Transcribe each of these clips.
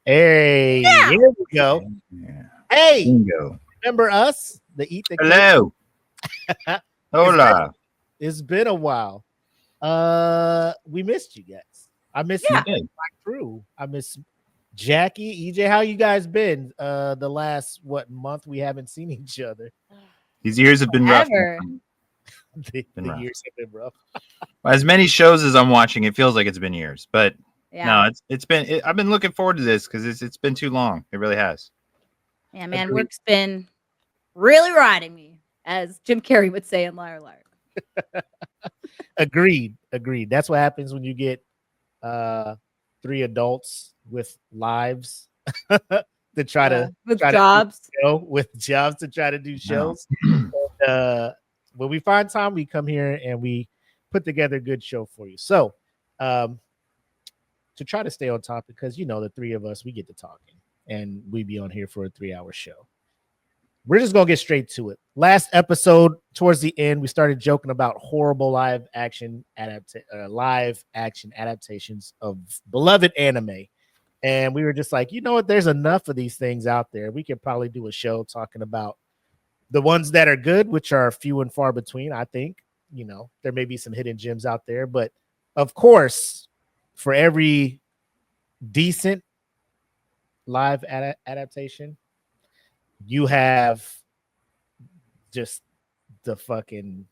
Hey, Yeah. here we go. Yeah. Hey, Bingo. remember us? The Eat the Cake? Hello. Hola. It's been a while. We missed you guys. I miss Yeah. my crew. I miss Jackie, EJ. How you guys been? The last month we haven't seen each other. These years have been rough. Forever. The rough. years have been rough. As many shows as I'm watching, it feels like it's been years. But Yeah. no, it's been. I've been looking forward to this because it's been too long. It really has. Yeah, man, Agreed. work's been really riding me, as Jim Carrey would say in Liar Liar. Agreed. That's what happens when you get 3 adults with lives to try to with try jobs. to do with jobs to try to do shows. And, when we find time, we come here and we put together a good show for you. So to try to stay on topic, because the 3 of us, we get to talking and we be on here for a 3-hour show. We're just gonna get straight to it. Last episode, towards the end, we started joking about horrible live action adaptations of beloved anime, and we were just like, you know what? There's enough of these things out there. We could probably do a show talking about the ones that are good, which are few and far between. I think there may be some hidden gems out there, but of course, for every decent live adaptation, you have just the fucking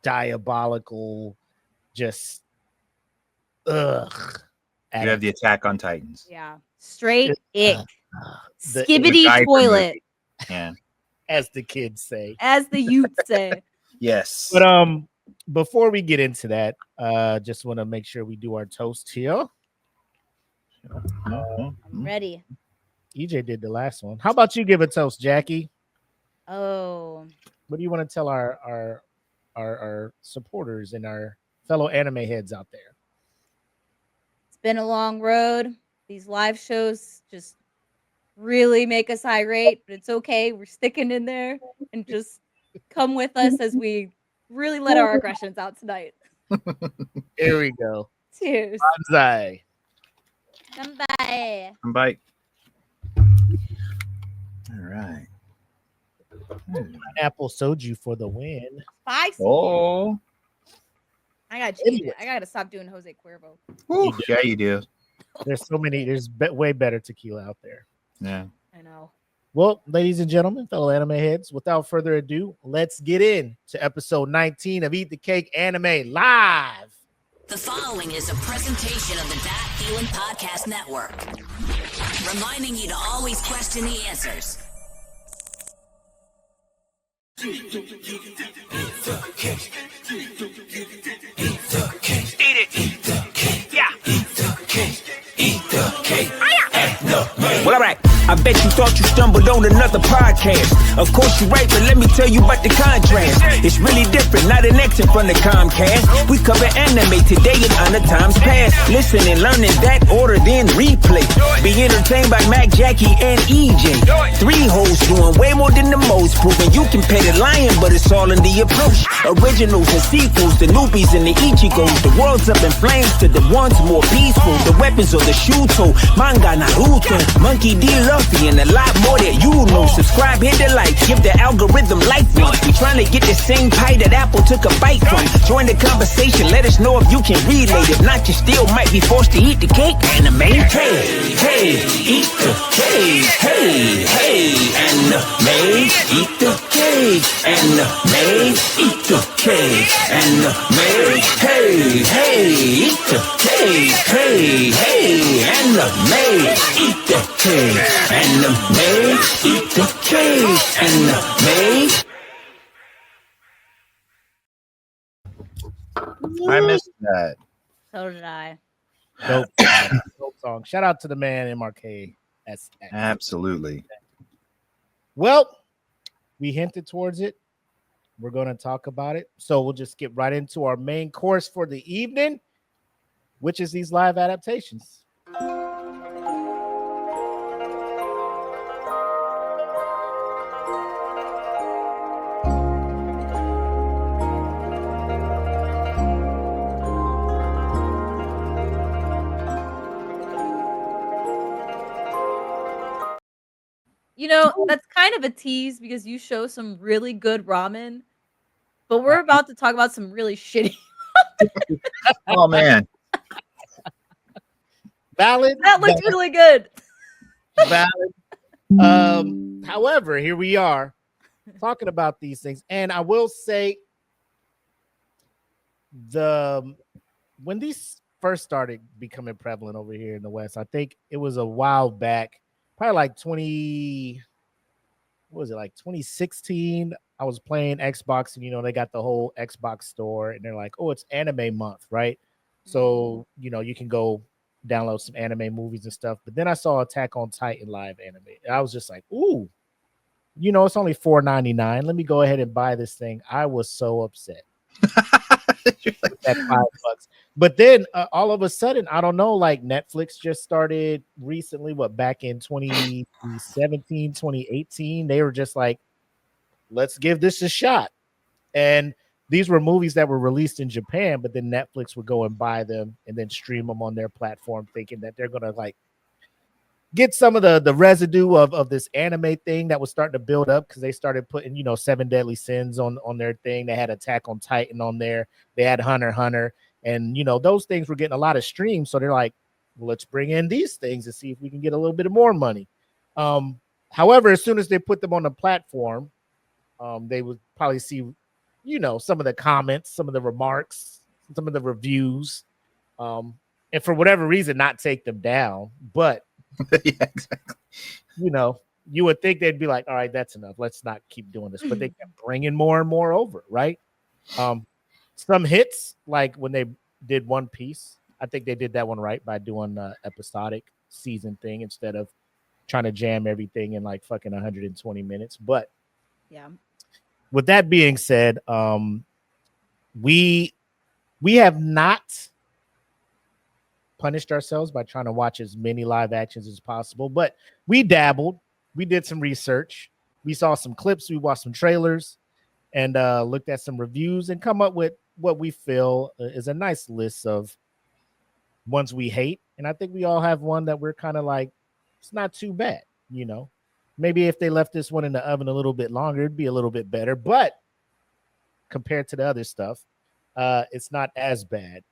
diabolical, just You have the Attack on Titans. Yeah. Straight ick. the Skibbity diaper toilet, movie. Yeah. as the kids say. as the youth say. Yes. But before we get into that, just want to make sure we do our toast here. I'm ready. EJ did the last one. How about you give a toast, Jackie? Oh, What do you want to tell our supporters and our fellow anime heads out there? it's been a long road. These live shows just really make us irate, but it's okay. We're sticking in there, and just come with us as we really let our aggressions out tonight. Here we go. Cheers. Banzai. Bye. Bye. All right. Pineapple soju for the win. Spicy. Oh. I gotta change it. I gotta stop doing Jose Cuervo. Ooh, yeah, you do. There's so many. There's way better tequila out there. Yeah. I know. Well, ladies and gentlemen, fellow anime heads, without further ado, let's get in to episode 19 of Eat the Cake Anime Live. The following is a presentation of the That Feeling Podcast Network, reminding you to always question the answers. Eat the cake. Eat the cake. Eat it. Eat the cake. Yeah. Eat the cake. Eat the cake. Well, all right. I bet you thought you stumbled on another podcast. Of course you're right, but let me tell you about the contrast. It's really different, not an exit from the Comcast. We cover anime today and other times past. Listen and learn in that order, then replay. Be entertained by Mac, Jackie, and EJ. 3 hosts doing way more than the most, proving you can pay the lion, but it's all in the approach. Originals and sequels, the newbies and the Ichigos. The world's up in flames to the ones more peaceful. The weapons of the Shuto, manga, Naruto, Monkey D. Luffy, and a lot more that you know. Subscribe, hit the like, give the algorithm life once. We trying to get the same pie that Apple took a bite from. Join the conversation, let us know if you can relate. If not, you still might be forced to eat the cake. Anime, hey, hey, eat the cake. Hey, hey, anime, eat the cake. Anime, eat the cake. Anime, hey, hey, eat the cake. Hey, hey, anime, eat the cake. Anime, eat the cake. Anime. I missed that. So did I. Dope, dope song. Shout out to the man MRK. Absolutely. Well, we hinted towards it. We're going to talk about it. So we'll just get right into our main course for the evening, which is these live adaptations. You know, that's kind of a tease because you show some really good ramen, but we're about to talk about some really shitty. Oh man. Valid. That looked really good. Valid. However, here we are talking about these things, and I will say, when these first started becoming prevalent over here in the West, I think it was a while back, probably like 2016. I was playing Xbox, and they got the whole Xbox store, and they're like, oh, it's anime month, right? So you can go download some anime movies and stuff. But then I saw Attack on Titan live anime, and I was just like, ooh, it's only $4.99. Let me go ahead and buy this thing. I was so upset. At $5. But then all of a sudden, I don't know, like Netflix just started recently, back in 2017, 2018, they were just like, let's give this a shot. And these were movies that were released in Japan, but then Netflix would go and buy them and then stream them on their platform, thinking that they're gonna like get some of the residue of this anime thing that was starting to build up, because they started putting, Seven Deadly Sins on their thing. They had Attack on Titan on there. They had Hunter x Hunter, and those things were getting a lot of streams. So they're like, well, let's bring in these things and see if we can get a little bit more money. However, as soon as they put them on the platform, they would probably see, some of the comments, some of the remarks, some of the reviews, and for whatever reason, not take them down. But yeah, exactly. You would think they'd be like, all right, that's enough. Let's not keep doing this. But they kept bringing more and more over, right? Some hits, like when they did One Piece, I think they did that one right by doing the episodic season thing instead of trying to jam everything in like fucking 120 minutes. But Yeah. with that being said, we have not punished ourselves by trying to watch as many live actions as possible, but we dabbled. We did some research. We saw some clips. We watched some trailers and looked at some reviews and come up with what we feel is a nice list of ones we hate. And I think we all have one that we're kind of like, it's not too bad. Maybe if they left this one in the oven a little bit longer, it'd be a little bit better. But compared to the other stuff, it's not as bad.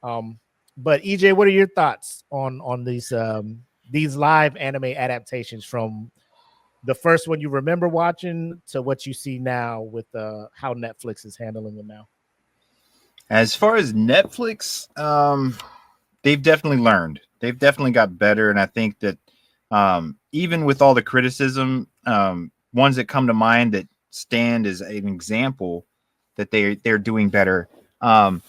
But EJ, what are your thoughts on these live anime adaptations, from the first one you remember watching to what you see now with how Netflix is handling them now? As far as Netflix, they've definitely learned. They've definitely got better, and I think that even with all the criticism, ones that come to mind that stand as an example that they're doing better. I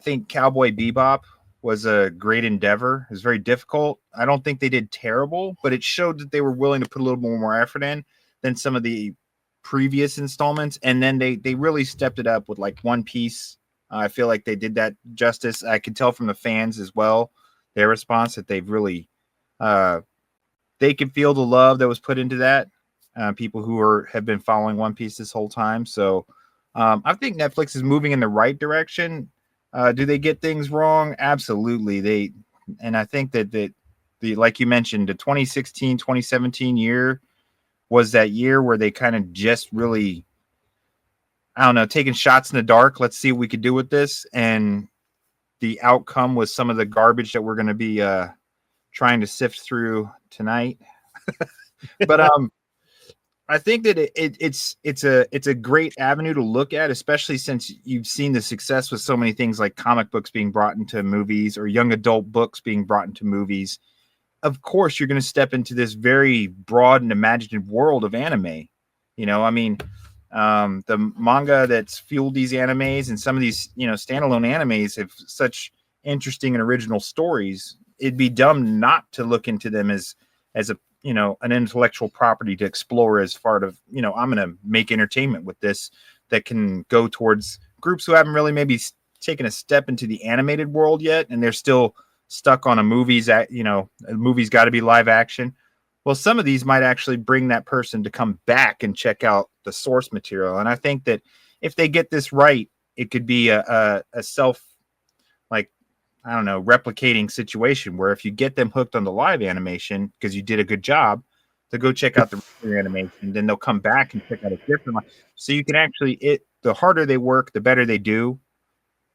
think Cowboy Bebop was a great endeavor. It was very difficult. I don't think they did terrible, but it showed that they were willing to put a little more effort in than some of the previous installments. And then they really stepped it up with like One Piece. I feel like they did that justice. I could tell from the fans as well, their response, that they've really, they could feel the love that was put into that. People who have been following One Piece this whole time. So I think Netflix is moving in the right direction. Do they get things wrong? Absolutely. And I think that the like you mentioned, the 2016, 2017 year was that year where they kind of just really, I don't know, taking shots in the dark. Let's see what we could do with this. And the outcome was some of the garbage that we're going to be trying to sift through tonight. But I think that it's a great avenue to look at, especially since you've seen the success with so many things like comic books being brought into movies or young adult books being brought into movies. Of course, you're going to step into this very broad and imaginative world of anime. I mean, the manga that's fueled these animes and some of these, standalone animes have such interesting and original stories. It'd be dumb not to look into them as a an intellectual property to explore as part of, I'm going to make entertainment with this that can go towards groups who haven't really maybe taken a step into the animated world yet. And they're still stuck on a movie's got to be live action. Well, some of these might actually bring that person to come back and check out the source material. And I think that if they get this right, it could be a self, like, I don't know, replicating situation where if you get them hooked on the live animation because you did a good job, to go check out the regular animation. Then they'll come back and check out a different one. So you can actually the harder they work, the better they do.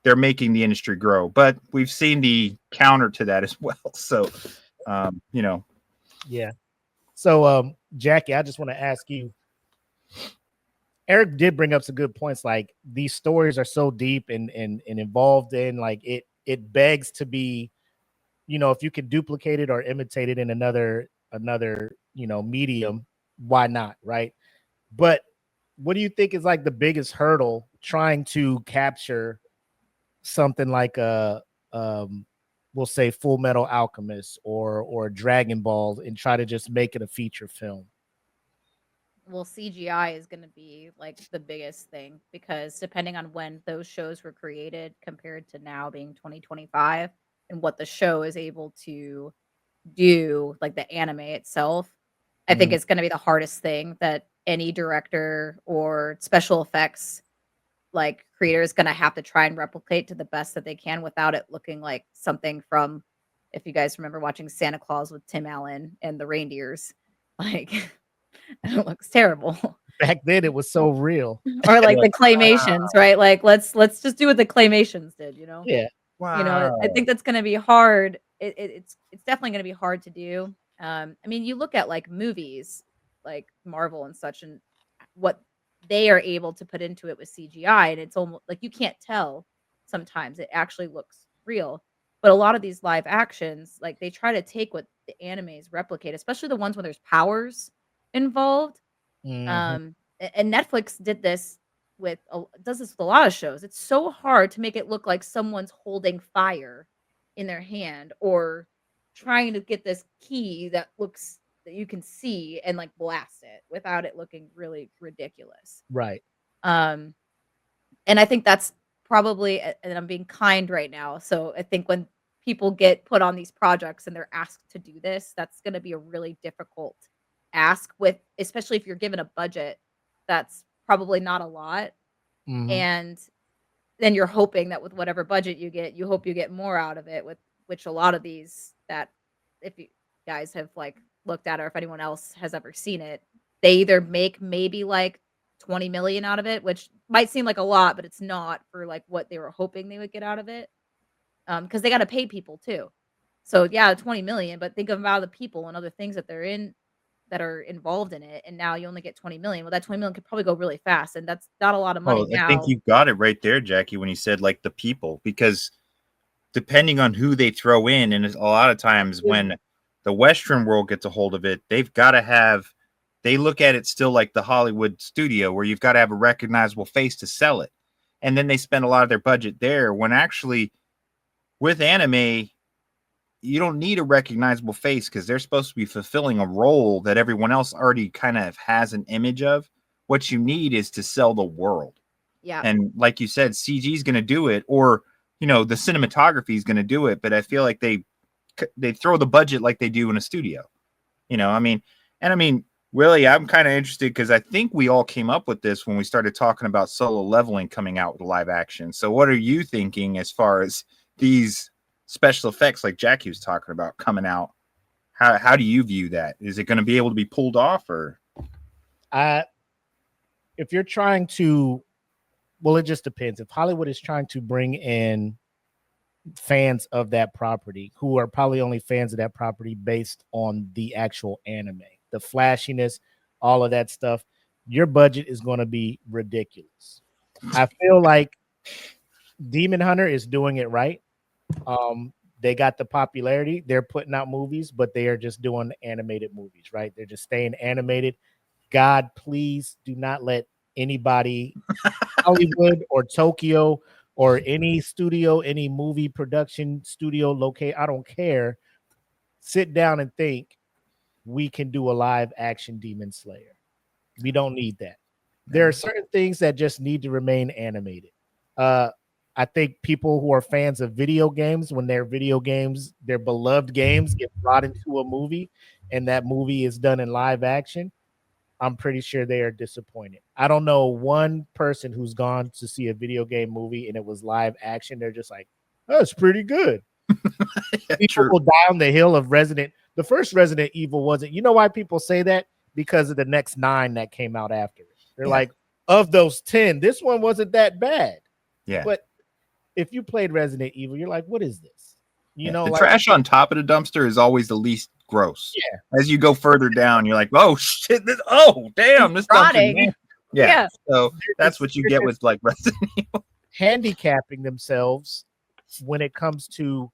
They're making the industry grow. But we've seen the counter to that as well. So Yeah. So Jackie, I just want to ask you. Eric did bring up some good points. Like these stories are so deep and involved in like it begs to be, if you can duplicate it or imitate it in another medium, why not, right? But what do you think is like the biggest hurdle trying to capture something like we'll say Full Metal Alchemist or Dragon Ball and try to just make it a feature film? Well, CGI is going to be like the biggest thing because depending on when those shows were created compared to now being 2025 and what the show is able to do, like the anime itself, I think it's going to be the hardest thing that any director or special effects like creator is going to have to try and replicate to the best that they can without it looking like something from, if you guys remember watching Santa Claus with Tim Allen and the reindeers, like it looks terrible. Back then it was so real. Or like the claymations, right? Like let's just do what the claymations did, Yeah. wow. I think that's going to be hard. It's definitely going to be hard to do. I mean, you look at like movies like Marvel and such and what they are able to put into it with CGI, and it's almost like you can't tell sometimes. It actually looks real. But a lot of these live actions, like they try to take what the animes replicate, especially the ones when there's powers involved. And Netflix does this with a lot of shows. It's so hard to make it look like someone's holding fire in their hand or trying to get this key that you can see and like blast it without it looking really ridiculous. Right. And I think that's probably, and I'm being kind right now. So I think when people get put on these projects and they're asked to do this, that's going to be a really difficult ask especially if you're given a budget that's probably not a lot. And then you're hoping that with whatever budget you get, you hope you get more out of it, with which a lot of these, that if you guys have like looked at, or if anyone else has ever seen it, they either make maybe like 20 million out of it, which might seem like a lot, but it's not for like what they were hoping they would get out of it. Because they got to pay people too. So yeah, 20 million, but think about the people and other things that they're in that are involved in it, and now you only get 20 million. Well, that 20 million could probably go really fast, and that's not a lot of money now. I think you got it right there, Jackie, when you said like the people, because depending on who they throw in, and a lot of times when the Western world gets a hold of it, they look at it still like the Hollywood studio where you've got to have a recognizable face to sell it. And then they spend a lot of their budget there, when actually with anime, you don't need a recognizable face because they're supposed to be fulfilling a role that everyone else already kind of has an image of. What you need is to sell the world. Yeah. And like you said, CG is going to do it, or, the cinematography is going to do it. But I feel like they throw the budget like they do in a studio, Willie, I'm kind of interested because I think we all came up with this when we started talking about Solo Leveling coming out with live action. So what are you thinking as far as these special effects like Jackie was talking about coming out? How do you view that? Is it going to be able to be pulled off, or if you're trying to, well, it just depends. If Hollywood is trying to bring in fans of that property who are probably only fans of that property based on the actual anime, the flashiness, all of that stuff, your budget is going to be ridiculous. I feel like Demon Hunter is doing it right. They got the popularity. They're putting out movies, but they are just doing animated movies, right? They're just staying animated. God, please do not let anybody, Hollywood or Tokyo or any studio, any movie production studio locate, I don't care, sit down and think we can do a live action Demon Slayer. We don't need that. There are certain things that just need to remain animated. I think people who are fans of video games, when their video games, their beloved games, get brought into a movie and that movie is done in live action, I'm pretty sure they are disappointed. I don't know one person who's gone to see a video game movie and it was live action. They're just like, oh, it's pretty good. People will die on the hill of Resident. The first Resident Evil wasn't. You know why people say that? Because of the next 9 that came out after it. They're like, of those 10, this one wasn't that bad. Yeah. But if you played Resident Evil, you're like, what is this? You know, the like, trash on top of the dumpster is always the least gross. Yeah. As you go further down, you're like, oh shit! Oh damn! This dumpster. Rotting. Yeah. So that's what you get with like Resident Evil. Handicapping themselves when it comes to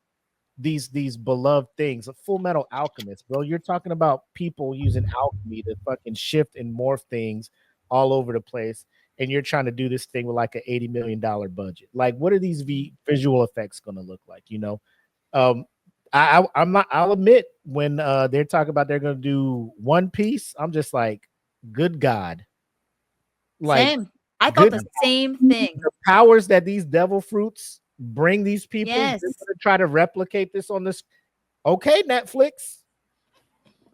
these beloved things. A Full Metal Alchemist, bro. You're talking about people using alchemy to fucking shift and morph things all over the place, and you're trying to do this thing with like an $80 million budget. Like, what are these visual effects going to look like? You know, I'm not. I'll admit when they're talking about they're going to do One Piece, I'm just like, good God. Like, Same. I thought the same thing. The powers that these devil fruits bring these people, Yes. they're gonna try to replicate this on this. Okay, Netflix.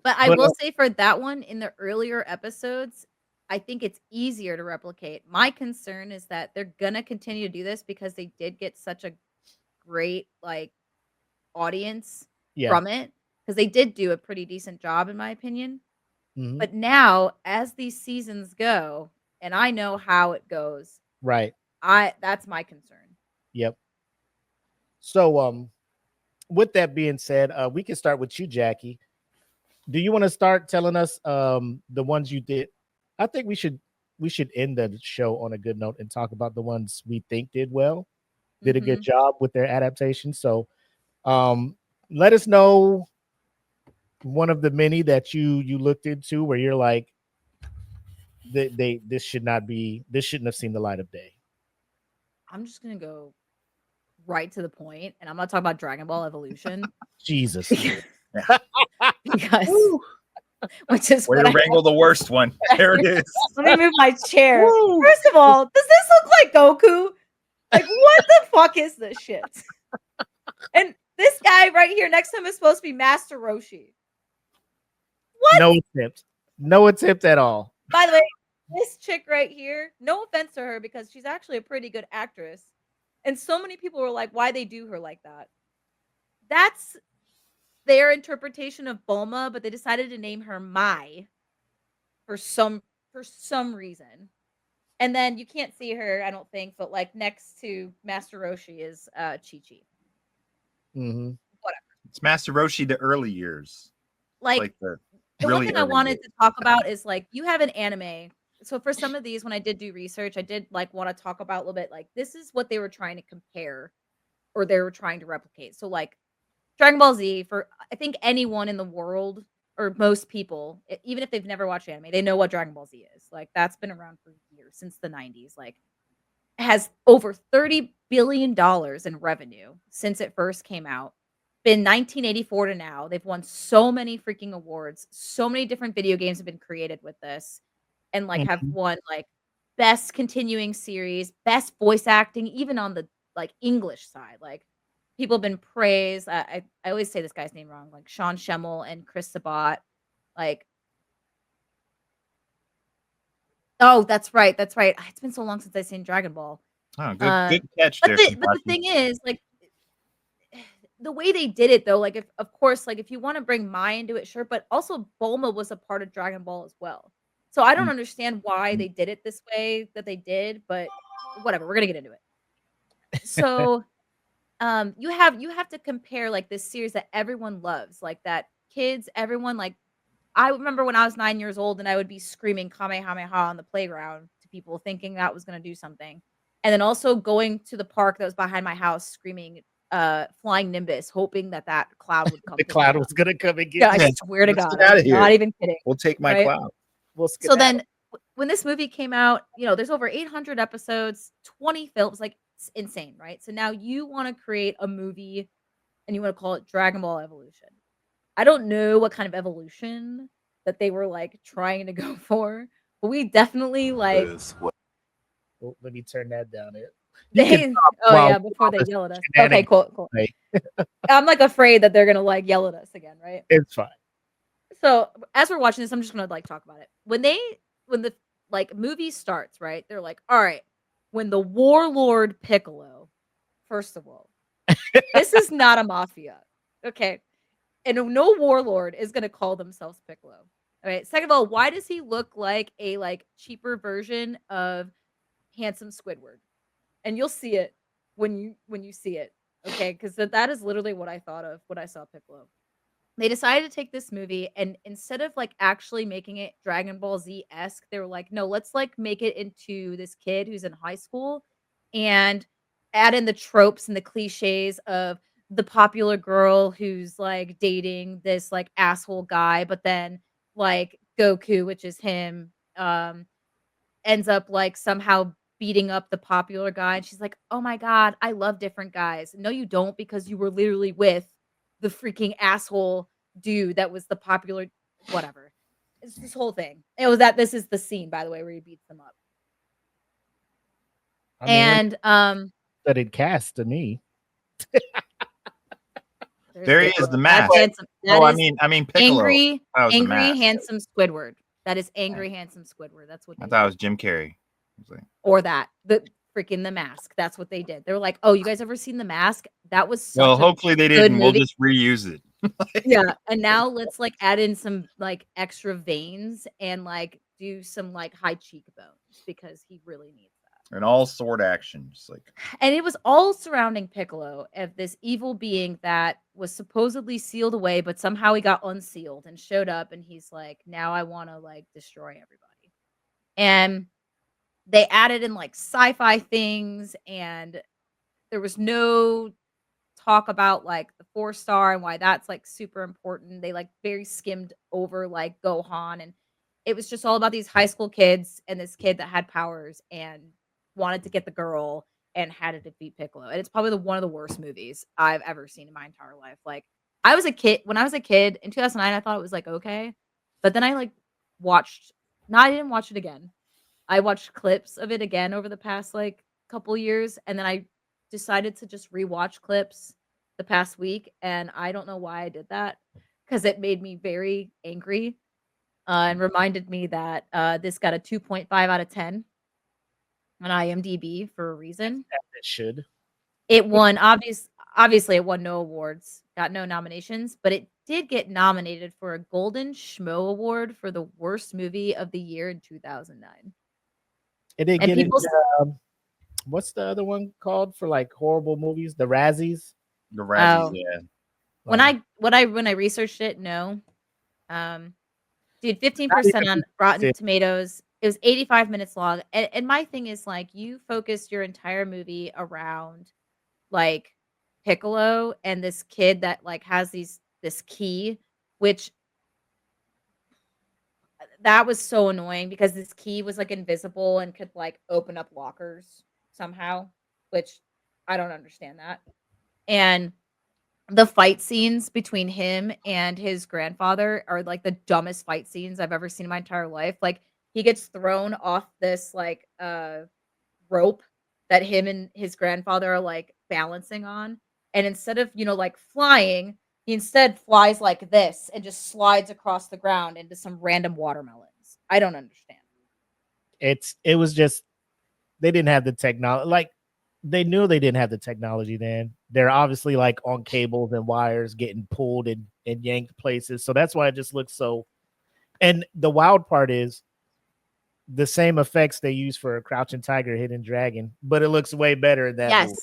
But I will say for that one, in the earlier episodes, I think it's easier to replicate. My concern is that they're gonna continue to do this because they did get such a great like audience from it, because they did do a pretty decent job in my opinion. Mhm. But now as these seasons go, and I know how it goes, Right. that's my concern. Yep. So with that being said, we can start with you, Jackie. Do you want to start telling us the ones you did? I think we should end the show on a good note and talk about the ones we think did well, did a good job with their adaptation. So let us know one of the many that you looked into where you're like, this shouldn't have seen the light of day. I'm just gonna go right to the point, and I'm not talking about Dragon Ball Evolution. Jesus. Because which is way to wrangle the worst one. There it is. Let me move my chair. First of all, does this look like Goku? Like, what the fuck is this shit? And this guy right here next to him is supposed to be Master Roshi. What? No attempt at all. By the way, this chick right here, no offense to her because she's actually a pretty good actress. And so many people were like, why they do her like that? That's their interpretation of Bulma, but they decided to name her Mai for some reason. And then you can't see her, I don't think, but like next to Master Roshi is Chi-Chi. Mm-hmm. Whatever. It's Master Roshi the early years. Like the one really thing I early wanted years. to talk about is like you have an anime. So for some of these, when I did do research, I did like want to talk about a little bit like this is what they were trying to compare or they were trying to replicate. So like Dragon Ball Z, for I think anyone in the world or most people, even if they've never watched anime, they know what Dragon Ball Z is. Like that's been around for years, since the 90s. Like it has over $30 billion in revenue since it first came out. Been 1984 to now. They've won so many freaking awards. So many different video games have been created with this. And like have won like best continuing series, best voice acting, even on the like English side. Like people have been praised. I always say this guy's name wrong, like Sean Schemmel and Chris Sabat. Like, oh, that's right. That's right. It's been so long since I've seen Dragon Ball. Oh, good catch but there. but the thing is, like, the way they did it though, like if if you want to bring Mai into it, sure, but also Bulma was a part of Dragon Ball as well. So I don't understand why they did it this way that they did, but whatever, we're gonna get into it. So you have to compare like this series that everyone loves, like that kids, everyone like I remember when I was 9 years old and I would be screaming Kamehameha on the playground to people thinking that was gonna do something. And then also going to the park that was behind my house screaming flying Nimbus, hoping that cloud would come. The cloud was gonna come and get Yeah, I swear to Let's God, get outta I'm here. not even kidding. We'll take my Right? cloud. So then when this movie came out, there's over 800 episodes, 20 films, like it's insane, right? So now you want to create a movie and you want to call it Dragon Ball Evolution. I don't know what kind of evolution that they were like trying to go for, but we definitely like Oh, let me turn that down there. before they yell at us. Okay, cool. I'm like afraid that they're gonna like yell at us again, right? It's fine. So as we're watching this, I'm just gonna like talk about it. When the like movie starts, right? They're like, all right, when the warlord Piccolo, first of all, this is not a mafia. Okay. And no warlord is gonna call themselves Piccolo. All right. Second of all, why does he look like a cheaper version of handsome Squidward? And you'll see it when you see it. Okay, because that is literally what I thought of when I saw Piccolo. They decided to take this movie and instead of actually making it Dragon Ball Z-esque, they were like, no, let's make it into this kid who's in high school and add in the tropes and the cliches of the popular girl who's dating this asshole guy, but then Goku, which is him, ends up somehow beating up the popular guy. And she's like, oh my God, I love different guys. No, you don't, because you were literally with the freaking asshole dude that was the popular whatever. It's this whole thing. This is the scene, by the way, where he beats them up. I mean, And that it cast to me. There he is, the mask. I mean Piccolo. Angry, mask. handsome Squidward. That is angry, handsome Squidward. That's what I thought it was Jim Carrey. Or that the mask. That's what they did. They were like, "Oh, you guys ever seen the mask? That was such well. Hopefully they didn't. We'll just reuse it." Yeah, and now let's add in some extra veins and do some high cheekbones because he really needs that. And all sword action, just And it was all surrounding Piccolo of this evil being that was supposedly sealed away, but somehow he got unsealed and showed up, and he's like, "Now I want to destroy everybody." And they added in sci-fi things, and there was no talk about the 4-star and why that's super important. They very skimmed over Gohan, and it was just all about these high school kids and this kid that had powers and wanted to get the girl and had to defeat Piccolo. And it's probably one of the worst movies I've ever seen in my entire life. When I was a kid in 2009, I thought it was okay, but then I I didn't watch it again. I watched clips of it again over the past couple years, and then I decided to just rewatch clips the past week, and I don't know why I did that because it made me very angry and reminded me that this got a 2.5 out of 10 on IMDb for a reason. It should. It won obviously it won no awards, got no nominations, but it did get nominated for a Golden Schmo Award for the worst movie of the year in 2009. It did And get people into, what's the other one called for horrible movies? The Razzies. The Razzies, Oh. yeah. When I researched it, no. Dude, 15% on Rotten Tomatoes. It was 85 minutes long. And my thing is you focused your entire movie around Piccolo and this kid that has this key, which that was so annoying because this key was invisible and could open up lockers somehow, which I don't understand that. And the fight scenes between him and his grandfather are the dumbest fight scenes I've ever seen in my entire life. He gets thrown off this rope that him and his grandfather are balancing on, and instead of flying, he instead flies like this and just slides across the ground into some random watermelons. I don't understand. It was just they didn't have the technology. They knew they didn't have the technology then. They're obviously on cables and wires getting pulled and yanked places. So that's why it just looks so. And the wild part is the same effects they use for a Crouching Tiger, Hidden Dragon, but it looks way better in that movie.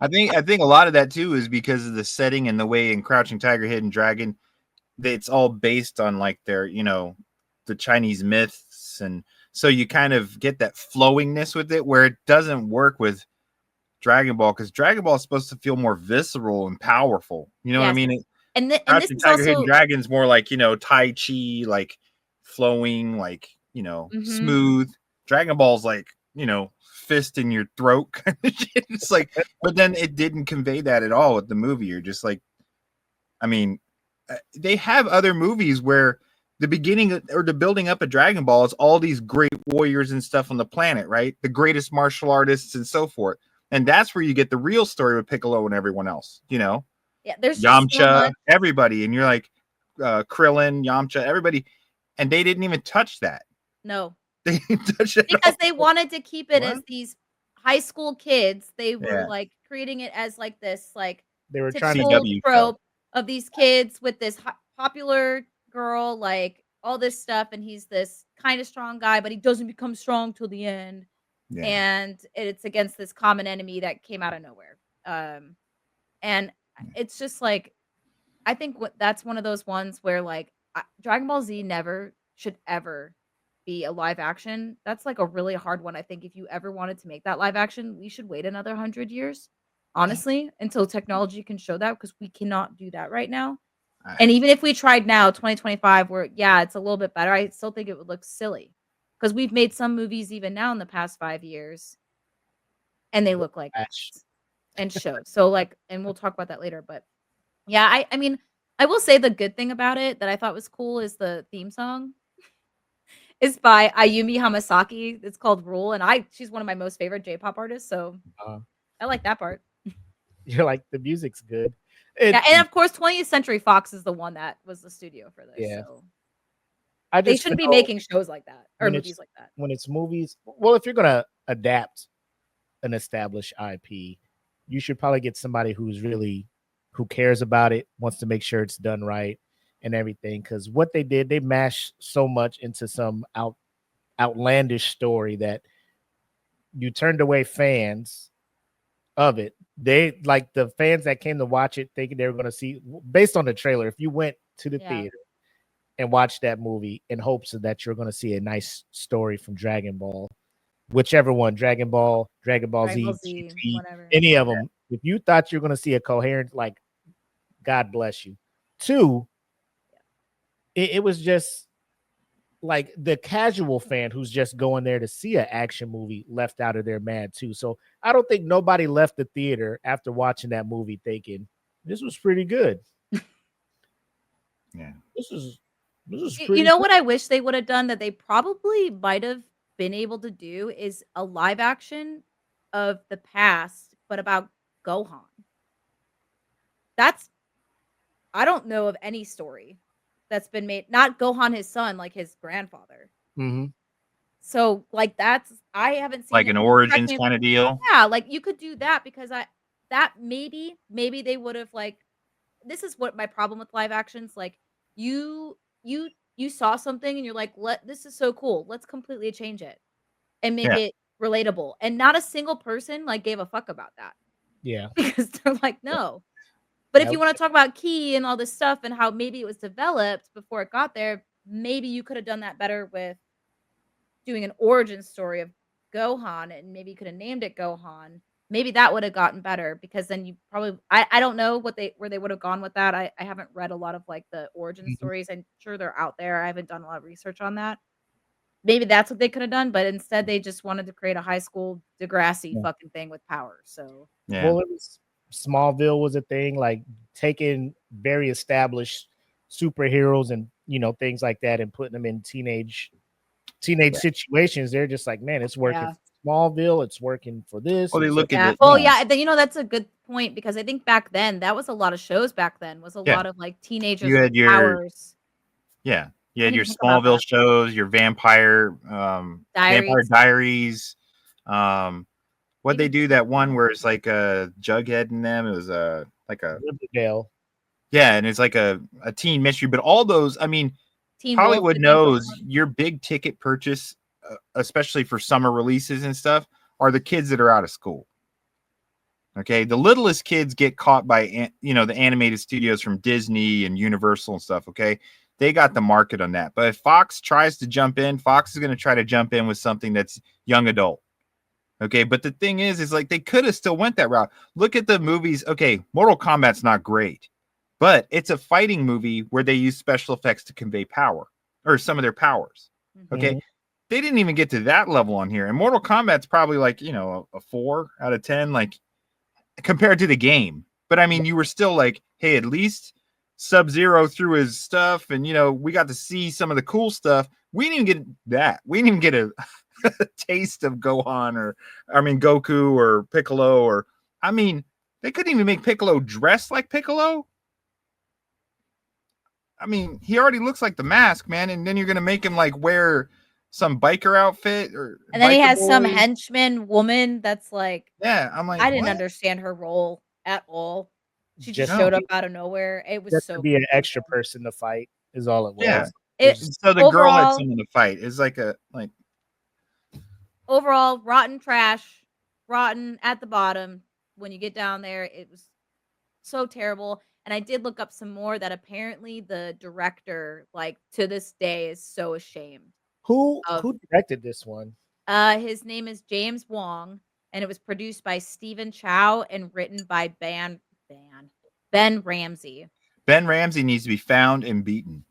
I think a lot of that too is because of the setting and the way in Crouching Tiger, Hidden Dragon, it's all based on their, the Chinese myths, and so you kind of get that flowingness with it where it doesn't work with Dragon Ball, because Dragon Ball is supposed to feel more visceral and powerful. You know what I mean? And this Crouching is Tiger, also Hidden Dragon's more Tai Chi, flowing, smooth. Dragon Ball's fist in your throat kind of shit. It's but then it didn't convey that at all with the movie. You're just they have other movies where the beginning or the building up of Dragon Ball is all these great warriors and stuff on the planet, right? The greatest martial artists and so forth. And that's where you get the real story with Piccolo and everyone else, Yeah, there's Yamcha, everybody. And you're Krillin, Yamcha, everybody. And they didn't even touch that. No. They didn't touch it because they wanted to keep it as these high school kids. They were creating it as this they were trying to CW trope of these kids with this popular girl, like all this stuff, and he's this kind of strong guy, but he doesn't become strong till the end. Yeah. And it's against this common enemy that came out of nowhere. And it's just like, I think that's one of those ones where like Dragon Ball Z never should ever be a live action. That's like a really hard one. I think if you ever wanted to make that live action, we should wait another 100 years, honestly, until technology can show that, because we cannot do that right now. And even if we tried now, 2025, where it's a little bit better, I still think it would look silly, because we've made some movies even now in the past 5 years, and they look like and show. So like, and we'll talk about that later. But yeah, I mean, I will say the good thing about it that I thought was cool is the theme song is by Ayumi Hamasaki. It's called Rule, and she's one of my most favorite J-pop artists, so I like that part. You're like, the music's good. Yeah, and of course, 20th Century Fox is the one that was the studio for this. Yeah. So They shouldn't be making shows like that or movies like that. When it's movies, well, if you're gonna adapt an established IP, you should probably get somebody who cares about it, wants to make sure it's done right and everything. Because what they did, they mashed so much into some outlandish story that you turned away fans of it. They, like, the fans that came to watch it thinking they were going to see, based on the trailer, if you went to the theater and watched that movie in hopes that you're going to see a nice story from Dragon Ball, whichever one, Dragon Ball Z, GT, whatever. any of them, if you thought you're going to see a coherent, like, God bless you. 2, it was just like the casual fan who's just going there to see an action movie left out of there mad too. So I don't think nobody left the theater after watching that movie thinking this was pretty good. Yeah, this is pretty You know good. what I wish they would have done that they probably might have been able to do is a live action of the past, but about Gohan. I don't know of any story that's been made, not Gohan his son, like his grandfather. Mm-hmm. So like I haven't seen like an origins kind of deal. Yeah, like you could do that, because maybe they would have, like, this is what my problem with live actions, like you saw something and you're like, this is so cool, let's completely change it and make it relatable, and not a single person like gave a fuck about that. Yeah. Because they're like, no. But if you want to talk about Ki and all this stuff and how maybe it was developed before it got there, maybe you could have done that better with doing an origin story of Gohan, and maybe you could have named it Gohan. Maybe that would have gotten better, because then you probably, I don't know where they would have gone with that. I haven't read a lot of like the origin stories. I'm sure they're out there. I haven't done a lot of research on that. Maybe that's what they could have done, but instead they just wanted to create a high school Degrassi fucking thing with power. So well, it was Smallville was a thing, like taking very established superheroes and things like that and putting them in teenage situations. They're just like, man, it's working for Smallville, it's working for this. Well, they look at that's a good point, because I think back then that was a lot of shows. Back then was a lot of like teenagers you had with powers. You had your Smallville shows, your Vampire Diaries. What'd they do, that one where it's like a Jughead in them? It was like a Riverdale. Yeah, and it's like a teen mystery. But all those, I mean, Teen Hollywood knows your big ticket purchase, especially for summer releases and stuff, are the kids that are out of school. Okay, the littlest kids get caught by the animated studios from Disney and Universal and stuff. Okay, they got the market on that. But if Fox tries to jump in, Fox is going to try to jump in with something that's young adult. Okay, but the thing is like they could have still went that route. Look at the movies. Okay, Mortal Kombat's not great, but it's a fighting movie where they use special effects to convey power, or some of their powers. Okay, they didn't even get to that level on here. And Mortal Kombat's probably like, a 4 out of 10, like compared to the game. But I mean, you were still like, hey, at least Sub-Zero threw his stuff, and we got to see some of the cool stuff. We didn't even get that. We didn't even get a taste of Goku or Piccolo, they couldn't even make Piccolo dress like Piccolo. I mean, he already looks like the Mask, man, and then you're gonna make him like wear some biker outfit, and then he has some henchman woman that's like, I'm like, I didn't understand her role at all. She just Just- showed up out of nowhere. It was Just so to be an confusing. extra person to fight is all it was. Yeah. It, So the girl had overall- someone to fight. It's like a like overall, rotten trash, rotten at the bottom. When you get down there, it was so terrible. And I did look up some more that apparently the director, like to this day, is so ashamed. Who Of- directed this one? His name is James Wong, and it was produced by Stephen Chow and written by Ben Ramsey. Ben Ramsey needs to be found and beaten.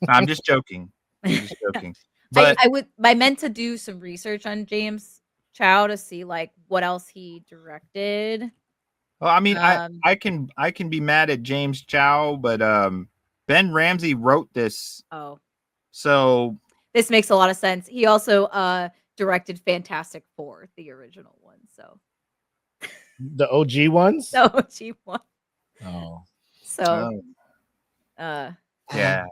I'm just joking. I'm just joking. But I meant to do some research on James Chow to see like what else he directed. well, I mean, Um, I can be mad at James Chow, but Ben Ramsey wrote this, Oh, so this makes a lot of sense. He also directed Fantastic Four, the original one. So The OG ones? she won. Oh. So oh, yeah.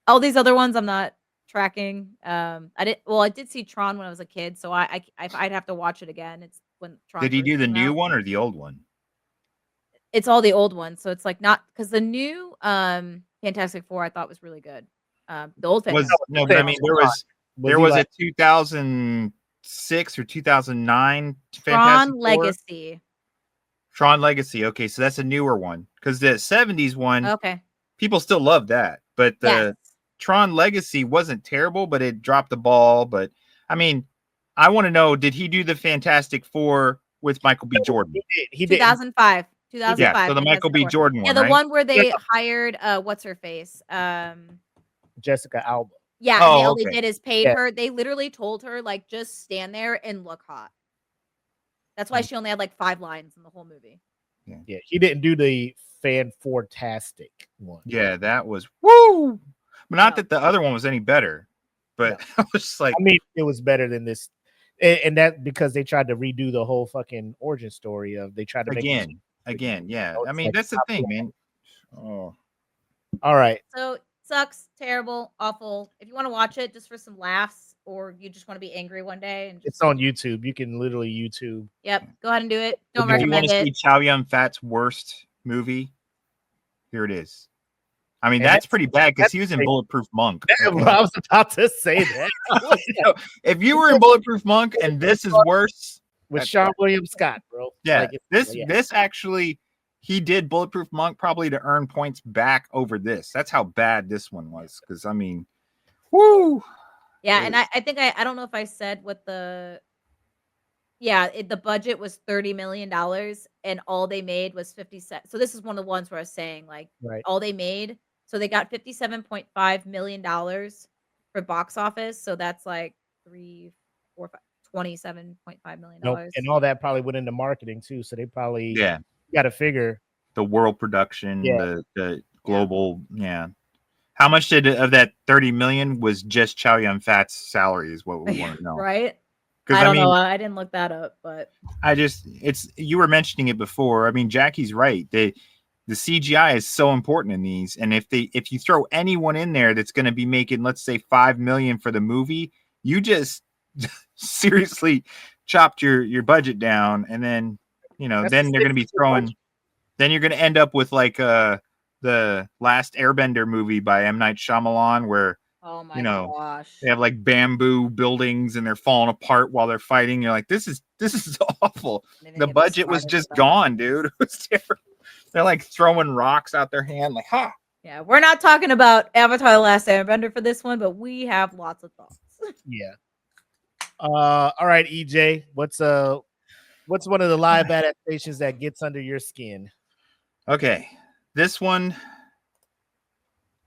all these other ones I'm not tracking. I did see Tron when I was a kid, so I'd have to watch it again. It's when Tron Did he first do the came new out. one or the old one? It's all the old ones, so it's like not because the new Fantastic Four I thought was really good. The old Was Fantastic no, but I mean there he was like- a 2006 or 2009 Tron Fantastic Four? Legacy. Tron Legacy. Okay, so that's a newer one because the 70s one Okay. people still love that, but the Yes. Tron Legacy wasn't terrible, but it dropped the ball. But I mean, I want to know, did he do the Fantastic Four with Michael B. Jordan? He did. 2005. 2005. Yeah, so the Michael Fantastic B. Four. Jordan one, Yeah, the right? one where they hired what's her face? Jessica Alba. Yeah, Oh, and all they okay. did is paid Yeah. her. They literally told her like just stand there and look hot. That's why she only had like 5 lines in the whole movie. Yeah, he didn't do the Fantastic one. Yeah, that was woo. But not No. that the other one was any better, but I was just like, I mean, it was better than this, and that because they tried to redo the whole fucking origin story of they tried to make it- again, yeah. know, I it's mean, like that's the top thing, line. man. Oh, All right, So sucks, terrible, awful. If you want to watch it just for some laughs, or you just want to be angry one day, and just, it's on YouTube. You can literally YouTube. Yep, go ahead and do it. Don't if you want recommend to see it. Chow Yun Fat's worst movie, here it is. I mean, And that's that's- pretty bad because that's he was in great. Bulletproof Monk. I was about to say that If you were in Bulletproof Monk and this is worse, with That's Sean William Scott, bro. yeah, Like, it's- this actually, he did Bulletproof Monk probably to earn points back over this. That's how bad this one was. Because I mean, whoo. Yeah, It and I think I don't know if I said what the the budget was $30 million and all they made was 57. So this is one of the ones where I was saying like Right. all they made. So they got $57.5 million for box office. So that's like 3, 4, 5, $27.5 million. Nope. And all that probably went into marketing too. So they probably Yeah, got to figure. the world production, Yeah. the global, yeah. How much of that 30 million was just Chow Yun Fat's salary? Is what we want to know. Right? Because I I don't mean, know. I didn't look that up, but it's you were mentioning it before. I mean, Jackie's right. The CGI is so important in these, and if you throw anyone in there that's going to be making, let's say, 5 million for the movie, you just seriously chopped your budget down, and then That's then they're going to be 60 throwing. budget. Then you're going to end up with like the last Airbender movie by M. Night Shyamalan, where oh my You know, gosh. they have like bamboo buildings and they're falling apart while they're fighting. You're like, this is awful. They didn't The get budget was started just with that. gone, dude. It was terrible. They're like throwing rocks out their hand, like, ha. Yeah, we're not talking about Avatar: The Last Airbender for this one, but we have lots of thoughts. Yeah. All right, EJ. What's one of the live adaptations that gets under your skin? Okay, this one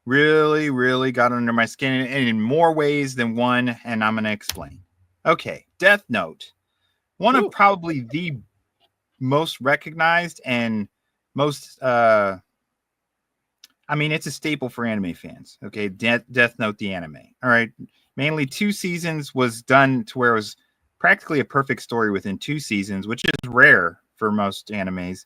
really, really got under my skin in more ways than one, and I'm going to explain. Okay, Death Note. One Ooh. of probably the most recognized and most I mean, it's a staple for anime fans. Okay, Death Note, the anime. All right, mainly 2 seasons was done to where it was practically a perfect story within 2 seasons, which is rare for most animes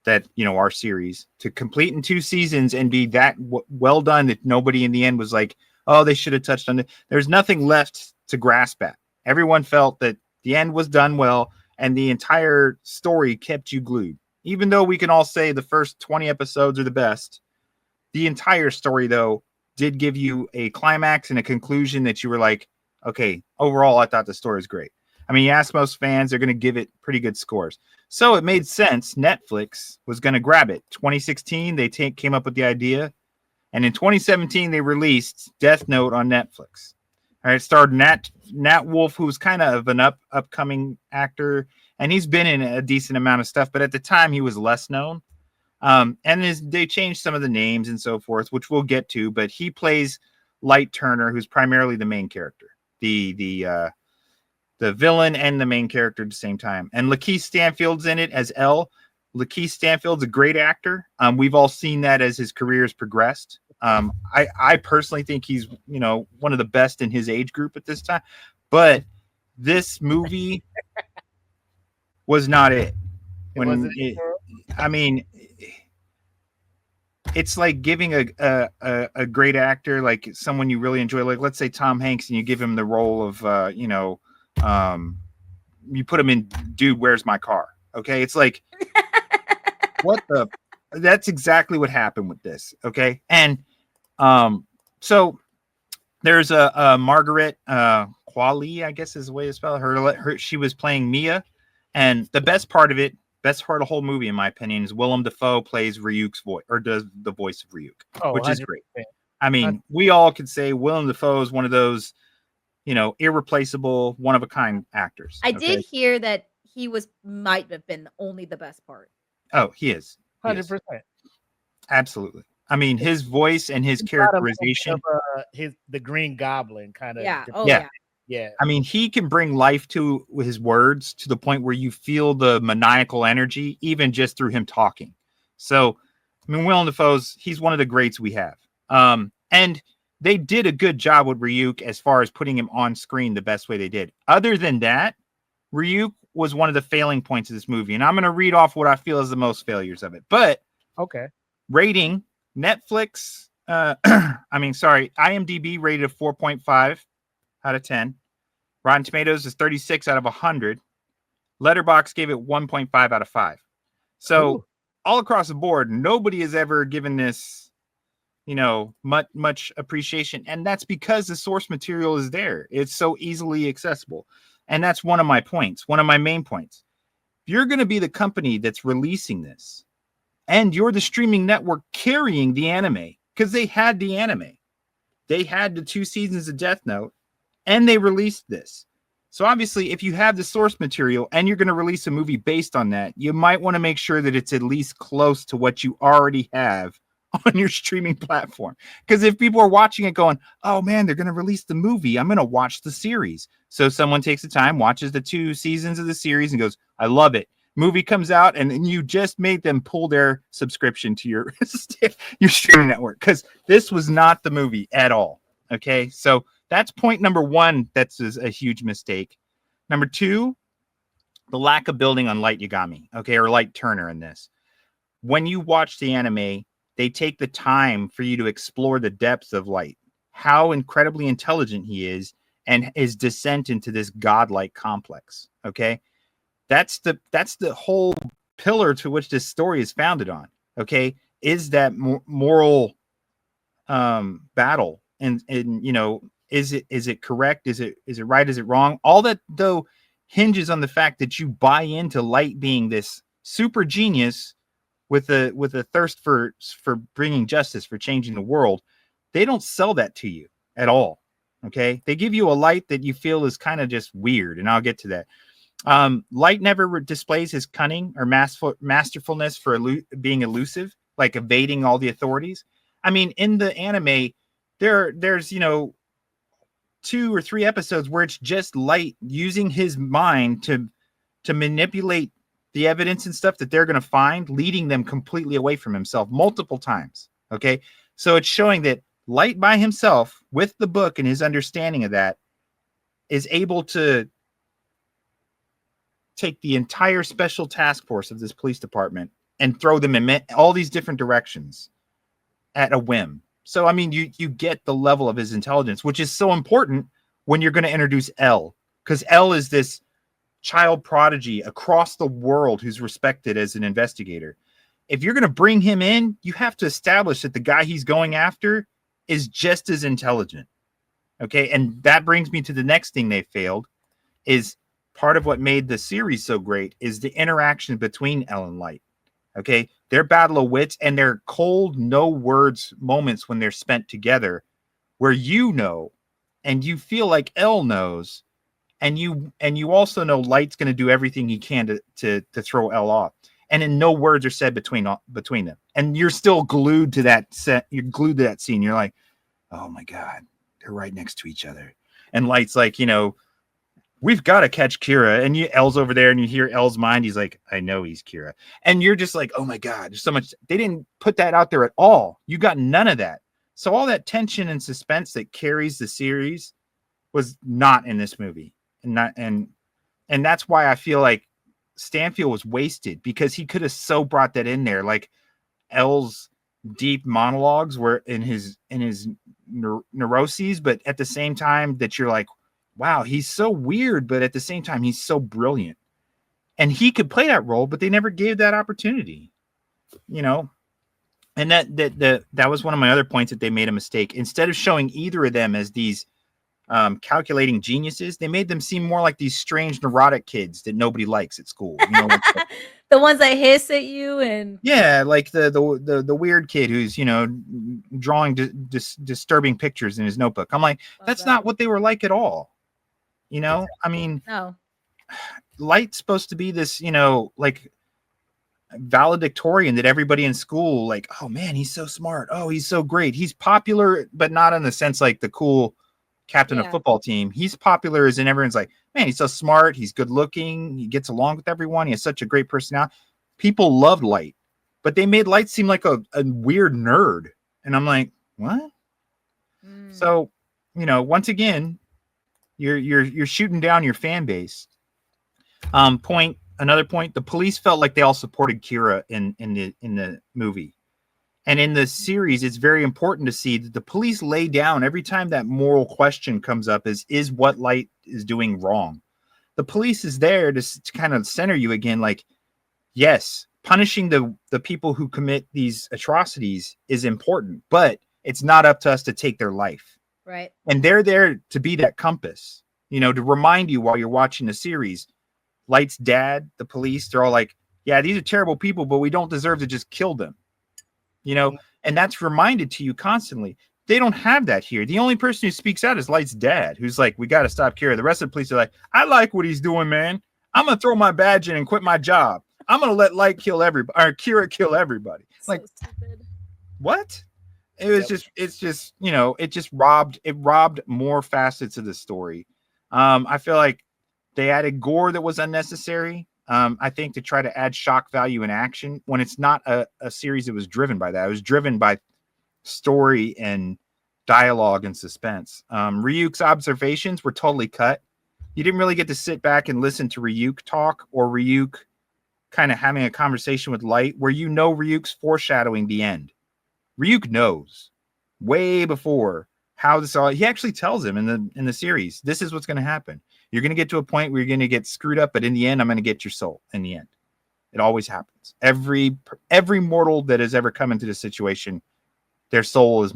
that are series to complete in 2 seasons and be that well done that nobody in the end was like, oh, they should have touched on it. There's nothing left to grasp at. Everyone felt that the end was done well and the entire story kept you glued. Even though we can all say the first 20 episodes are the best, the entire story, though, did give you a climax and a conclusion that you were like, okay, overall, I thought the story was great. I mean, you ask most fans, they're going to give it pretty good scores. So it made sense. Netflix was going to grab it. 2016, they came up with the idea. And in 2017, they released Death Note on Netflix. All right, it starred Nat Wolff, who's kind of an upcoming actor. And he's been in a decent amount of stuff. But at the time, he was less known. They changed some of the names and so forth, which we'll get to. But he plays Light Turner, who's primarily the main character. The villain and the main character at the same time. And Lakeith Stanfield's in it as L. Lakeith Stanfield's a great actor. We've all seen that as his career has progressed. I personally think he's, one of the best in his age group at this time. But this movie was not it. It's like giving a great actor, like someone you really enjoy, like let's say Tom Hanks, and you give him the role of, you put him in Dude, Where's My Car? Okay. It's like, that's exactly what happened with this. Okay. And, so there's a Margaret, Qualley, I guess is the way to spell her. She was playing Mia, and the best part of the whole movie, in my opinion, is Willem Dafoe plays Ryuk's voice, or does the voice of Ryuk, which is great. I mean, we all could say Willem Dafoe is one of those, irreplaceable, one of a kind actors. I did hear that he might have been only the best part. Oh, he is 100%. Absolutely. I mean, his voice and his characterization, the Green Goblin kind of. Yeah. Oh, yeah. Yeah. I mean, he can bring life to his words to the point where you feel the maniacal energy, even just through him talking. So, I mean, Willem Dafoe's, he's one of the greats we have. And they did a good job with Ryuk as far as putting him on screen the best way they did. Other than that, Ryuk was one of the failing points of this movie. And I'm going to read off what I feel is the most failures of it. But okay. Rating, Netflix, IMDb rated a 4.5 out of 10. Rotten Tomatoes is 36 out of 100. Letterboxd gave it 1.5 out of 5. So all across the board, nobody has ever given this, much appreciation. And that's because the source material is there. It's so easily accessible. And that's one of my points, one of my main points. If you're going to be the company that's releasing this, and you're the streaming network carrying the anime, because they had the anime. They had the 2 seasons of Death Note, and they released this. So obviously, if you have the source material and you're going to release a movie based on that, you might want to make sure that it's at least close to what you already have on your streaming platform. Because if people are watching it going, oh man, they're going to release the movie, I'm going to watch the series. So someone takes the time, watches the 2 seasons of the series and goes, I love it. Movie comes out, and then you just made them pull their subscription to your streaming network, because this was not the movie at all. Okay, so that's point number 1. That's a huge mistake. Number 2, the lack of building on Light Yagami, okay, or Light Turner in this. When you watch the anime, they take the time for you to explore the depths of Light, how incredibly intelligent he is, and his descent into this godlike complex. Okay. That's the whole pillar to which this story is founded on. Okay. Is that moral battle, and is it correct? Is it right? Is it wrong? All that though hinges on the fact that you buy into Light being this super genius with a thirst for bringing justice, for changing the world. They don't sell that to you at all. Okay. They give you a Light that you feel is kind of just weird. And I'll get to that. Light never displays his cunning or masterfulness for being elusive, like evading all the authorities. I mean, in the anime, there's 2 or 3 episodes where it's just Light using his mind to manipulate the evidence and stuff that they're going to find, leading them completely away from himself multiple times. Okay. So it's showing that Light by himself, with the book and his understanding of that, is able to take the entire special task force of this police department and throw them in all these different directions at a whim. So, I mean, you get the level of his intelligence, which is so important when you're going to introduce L, because L is this child prodigy across the world who's respected as an investigator. If you're going to bring him in, you have to establish that the guy he's going after is just as intelligent. Okay. And that brings me to the next thing they failed is part of what made the series so great is the interaction between Elle and Light. Okay. Their battle of wits and their cold, no words moments when they're spent together where you know, and you feel like Elle knows, and you also know Light's going to do everything he can to throw Elle off. And then no words are said between them. And you're still glued to that set. You're glued to that scene. You're like, oh my God, they're right next to each other. And Light's like, you know, we've got to catch Kira. And Elle's over there and you hear Elle's mind. He's like, I know he's Kira. And you're just like, oh my God, there's so much. They didn't put that out there at all. You got none of that. So all that tension and suspense that carries the series was not in this movie. And that's why I feel like Stanfield was wasted, because he could have so brought that in there. Like Elle's deep monologues were in his neuroses, but at the same time that you're like, wow, he's so weird, but at the same time he's so brilliant, and he could play that role, but they never gave that opportunity, you know. And that was one of my other points, that they made a mistake. Instead of showing either of them as these calculating geniuses, they made them seem more like these strange neurotic kids that nobody likes at school, you know, like the ones that hiss at you and like the weird kid who's, you know, drawing disturbing pictures in his notebook. I'm like, that's not what they were like at all, you know. I mean, no. Light's supposed to be this, you know, like valedictorian that everybody in school like, oh man, he's so smart, oh he's so great, he's popular, but not in the sense like the cool captain of football team. He's popular as in everyone's like, man, he's so smart, he's good looking, he gets along with everyone, he has such a great personality. People loved Light, but they made Light seem like a weird nerd, and I'm like, what? So, you know, once again, you're shooting down your fan base. Another point, the police felt like they all supported Kira in the movie. And in the series, it's very important to see that the police lay down every time that moral question comes up is what Light is doing wrong. The police is there to kind of center you again, like, yes, punishing the people who commit these atrocities is important, but it's not up to us to take their life. Right. And they're there to be that compass, you know, to remind you while you're watching the series. Light's dad, the police, they're all like, yeah, these are terrible people, but we don't deserve to just kill them. You know, and that's reminded to you constantly. They don't have that here. The only person who speaks out is Light's dad, who's like, we got to stop Kira. The rest of the police are like, I like what he's doing, man. I'm going to throw my badge in and quit my job. I'm going to let Light kill everybody, or Kira kill everybody. So like, stupid. What? It was it's just, you know, it robbed more facets of the story. I feel like they added gore that was unnecessary. I think to try to add shock value and action when it's not a series that was driven by that. It was driven by story and dialogue and suspense. Ryuk's observations were totally cut. You didn't really get to sit back and listen to Ryuk talk, or Ryuk kind of having a conversation with Light where you know Ryuk's foreshadowing the end. Ryuk knows way before how this all. He actually tells him in the series, this is what's going to happen. You're going to get to a point where you're going to get screwed up, but in the end, I'm going to get your soul. In the end, it always happens. Every mortal that has ever come into this situation, their soul is,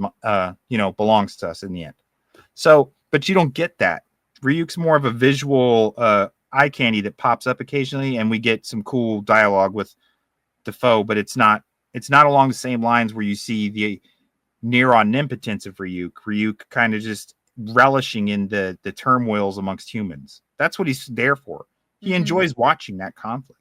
belongs to us in the end. So, but you don't get that. Ryuk's more of a visual eye candy that pops up occasionally, and we get some cool dialogue with Defoe, but it's not along the same lines where you see the near omnipotence of Ryuk. Ryuk kind of just relishing in the turmoils amongst humans. That's what he's there for. He enjoys watching that conflict.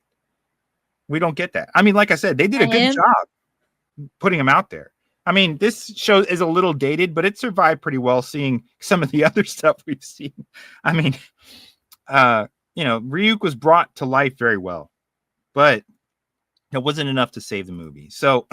We don't get that. I mean, like I said, they did a good job putting him out there. I mean, this show is a little dated, but it survived pretty well seeing some of the other stuff we've seen. I mean, Ryuk was brought to life very well, but it wasn't enough to save the movie. So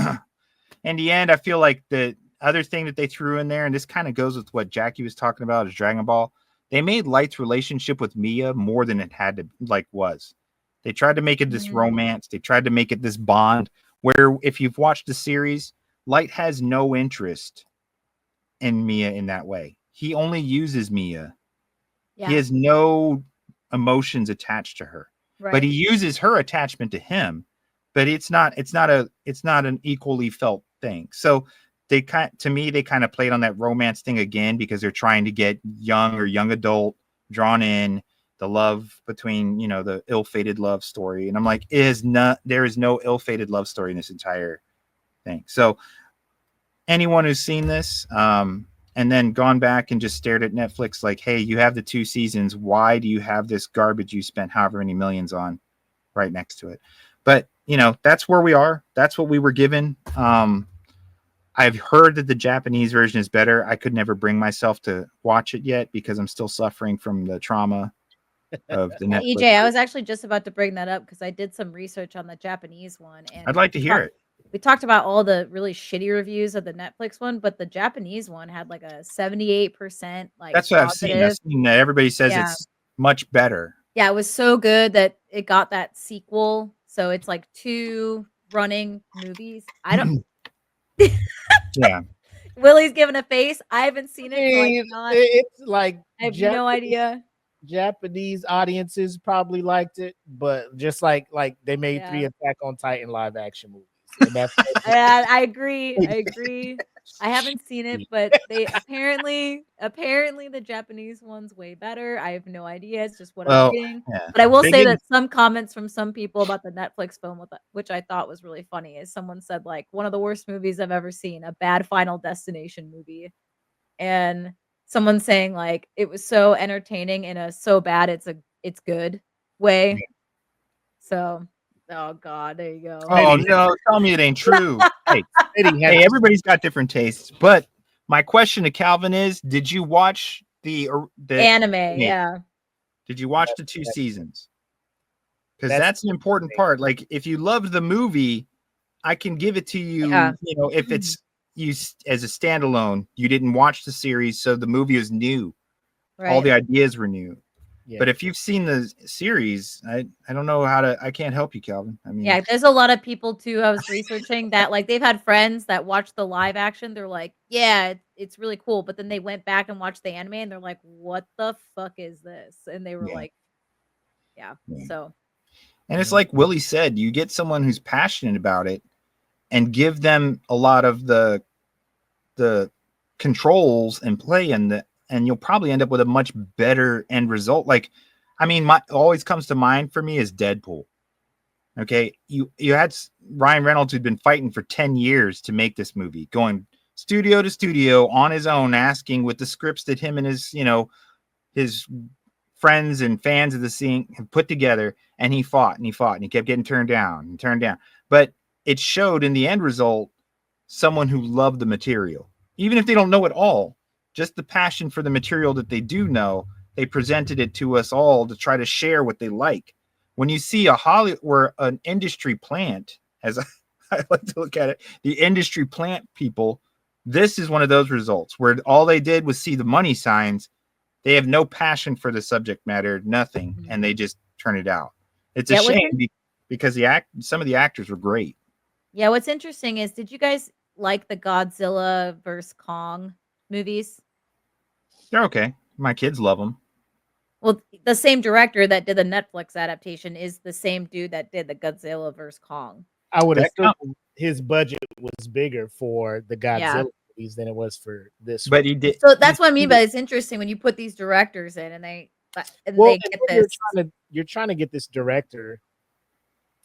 in the end, I feel like the other thing that they threw in there, and this kind of goes with what Jackie was talking about, is Dragon Ball. They made Light's relationship with Mia more than it had to was. They tried to make it this romance. They tried to make it this bond where, if you've watched the series, Light has no interest in Mia in that way. He only uses Mia. Yeah. He has no emotions attached to her. Right. But he uses her attachment to him, but it's not an equally felt thing. So they kind of played on that romance thing again because they're trying to get young adult drawn in, the love between, the ill-fated love story. And I'm like, there is no ill-fated love story in this entire thing. So anyone who's seen this, and then gone back and just stared at Netflix like, hey, you have the 2 seasons. Why do you have this garbage you spent however many millions on right next to it? But, that's where we are. That's what we were given. I've heard that the Japanese version is better. I could never bring myself to watch it yet because I'm still suffering from the trauma of the Netflix. EJ, I was actually just about to bring that up because I did some research on the Japanese one. And I'd like to hear it. We talked about all the really shitty reviews of the Netflix one, but the Japanese one had like a 78% That's what I've seen. I've seen that everybody says it's much better. Yeah, it was so good that it got that sequel. So it's like 2 running movies. I don't. Yeah. Willie's giving a face. I haven't seen it. So I cannot. It's like I have no idea. Japanese audiences probably liked it, but just like they made 3 Attack on Titan live action movies. And that's I agree. I haven't seen it, but they apparently the Japanese one's way better. I have no idea. It's just what I'm reading. Yeah. But I will say that some comments from some people about the Netflix film, which I thought was really funny, is someone said like one of the worst movies I've ever seen, a bad Final Destination movie, and someone saying like it was so entertaining in a so bad it's good way. So. Oh God, there you go. Oh no, tell me it ain't true. Hey, everybody's got different tastes. But my question to Calvin is, did you watch the anime? Yeah. Did you watch the 2 seasons? Because that's an important part. Like if you loved the movie, I can give it to you, if it's you as a standalone, you didn't watch the series, so the movie is new. Right. All the ideas were new. Yeah. But if you've seen the series, I don't know I can't help you, Calvin. I mean, there's a lot of people too. I was researching that like they've had friends that watched the live action. They're like, yeah, it's really cool. But then they went back and watched the anime and they're like, what the fuck is this? And they were like, so. And it's like Willie said, you get someone who's passionate about it and give them a lot of the controls and play and you'll probably end up with a much better end result. Like, I mean, always comes to mind for me is Deadpool. Okay. You had Ryan Reynolds who'd been fighting for 10 years to make this movie, going studio to studio on his own, asking with the scripts that him and his, his friends and fans of the scene have put together. And he fought and he fought and he kept getting turned down. But it showed in the end result, someone who loved the material, even if they don't know it all. Just the passion for the material that they do know, they presented it to us all to try to share what they like. When you see an industry plant, as I like to look at it, the industry plant people, this is one of those results where all they did was see the money signs. They have no passion for the subject matter, nothing, and they just turn it out. It's a shame because some of the actors were great. Yeah, what's interesting is, did you guys like the Godzilla vs. Kong movies? They're okay. My kids love them. Well, the same director that did the Netflix adaptation is the same dude that did the Godzilla vs. Kong. I would assume his budget was bigger for the Godzilla movies than it was for this. But he did. So that's what I mean. But it's interesting when you put these directors in and they get this. You're trying to get this director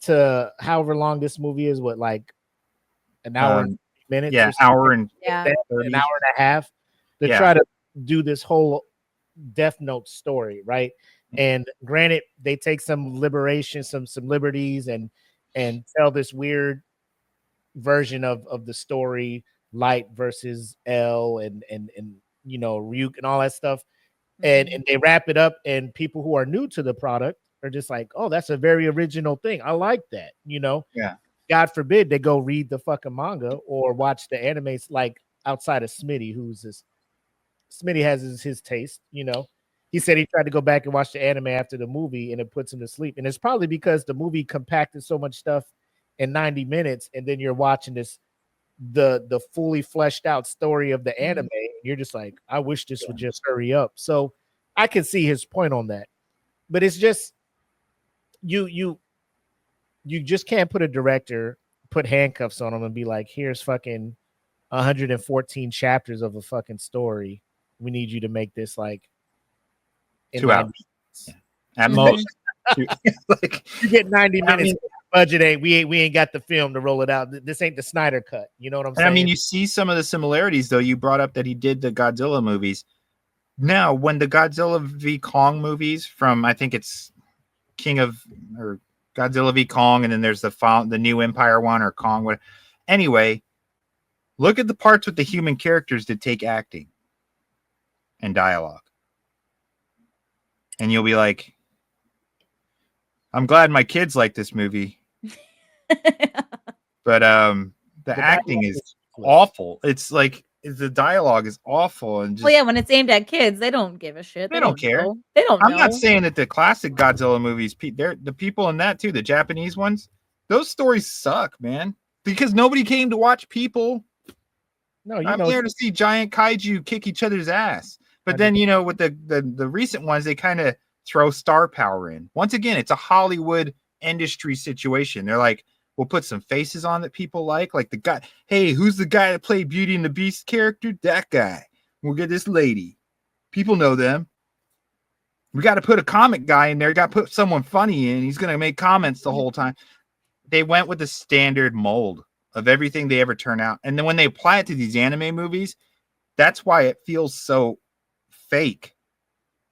to however long this movie is. What, like an hour and minutes? Yeah, hour and an hour and a half to try to do this whole Death Note story, right? And granted, they take some liberation, some liberties, and tell this weird version of the story, Light versus L, and Ryuk and all that stuff, and they wrap it up, and people who are new to the product are just like, oh, that's a very original thing. I like that, Yeah. God forbid they go read the fucking manga or watch the animes, like outside of Smitty, Smitty has his taste, He said he tried to go back and watch the anime after the movie, and it puts him to sleep. And it's probably because the movie compacted so much stuff in 90 minutes, and then you're watching the fully fleshed out story of the anime, and you're just like, I wish this would just hurry up. So I can see his point on that. but it's just you just can't put a director, put handcuffs on him and be like, here's fucking 114 chapters of a fucking story. We need you to make this like in 2 hours. minutes. At Mhm. most. Like, You get 90 I minutes. mean- Budget ain't we ain't got the film to roll it out. This ain't the Snyder cut. You know what I'm and saying? I mean, you see some of the similarities, though. You brought up that he did the Godzilla movies. Now, when the Godzilla v Kong movies from, I think it's or Godzilla v Kong, and then there's the new Empire one or Kong. Whatever. Anyway, look at the parts with the human characters that take acting and dialogue, and you'll be like, I'm glad my kids like this movie, but the acting is awful. It's like the dialogue is awful, and just Well, yeah, when it's aimed at kids, they don't give a shit. They don't care. know. They don't I'm know. not saying that the classic Godzilla movies, they're the people in that too, the Japanese ones, those stories suck, man. Because nobody came to watch people. No, you I'm know, there to see giant kaiju kick each other's ass. But then, you know, with the recent ones, they kind of throw star power in. Once again, it's a Hollywood industry situation. They're like, we'll put some faces on that people like the guy. Hey, who's the guy that played Beauty and the Beast character? That guy. We'll get this lady. People know them. We got to put a comic guy in there. Got to put someone funny in. He's going to make comments the whole time. They went with the standard mold of everything they ever turn out. And then when they apply it to these anime movies, that's why it feels so fake,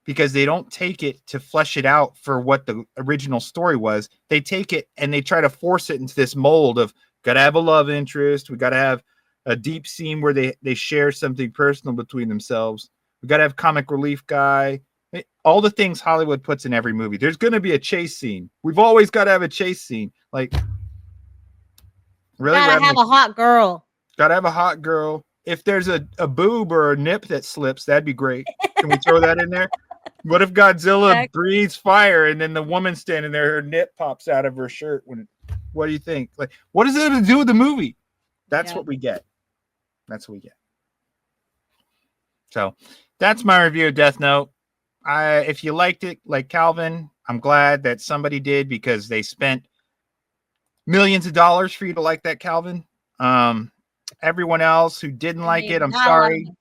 because they don't take it to flesh it out for what the original story was. They take it and they try to force it into this mold of got to have a love interest. We got to have a deep scene where they share something personal between themselves. We got to have comic relief guy. All the things Hollywood puts in every movie. There's going to be a chase scene. We've always got to have a chase scene. Like, really? Gotta have a hot girl. Gotta have a hot girl. If there's a boob or a nip that slips, that'd be great. Can we throw that in there? What if Godzilla breathes fire and then the woman standing there, her nip pops out of her shirt? What do you think? Like, what does it have to do with the movie? That's what we get. That's what we get. So that's my review of Death Note. If you liked it, like Calvin, I'm glad that somebody did, because they spent millions of dollars for you to like that, Calvin. Everyone else who didn't like it, I'm sorry.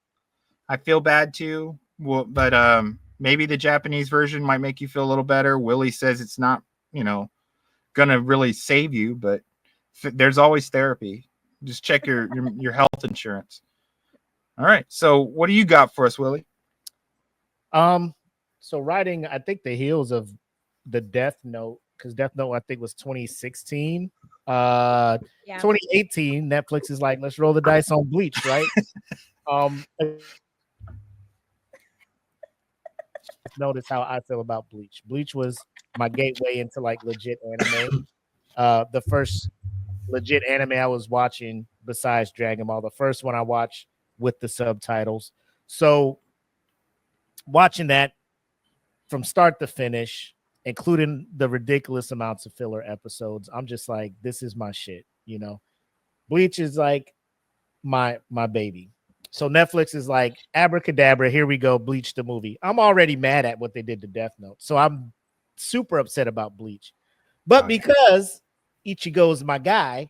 I feel bad too. Well, but maybe the Japanese version might make you feel a little better. Willie says it's not, gonna really save you, but there's always therapy. Just check your health insurance. All right. So what do you got for us, Willie? So riding, I think, the heels of the Death Note, because Death Note, I think, was 2016. 2018, Netflix is like, let's roll the dice on Bleach, right? Notice how I feel about Bleach. Bleach was my gateway into like legit anime. The first legit anime I was watching besides Dragon Ball, the first one I watched with the subtitles. So watching that from start to finish, including the ridiculous amounts of filler episodes, I'm just like, this is my shit. Bleach is like my baby. So Netflix is like, abracadabra, here we go, Bleach the movie. I'm already mad at what they did to Death Note, so I'm super upset about Bleach. But because Ichigo is my guy,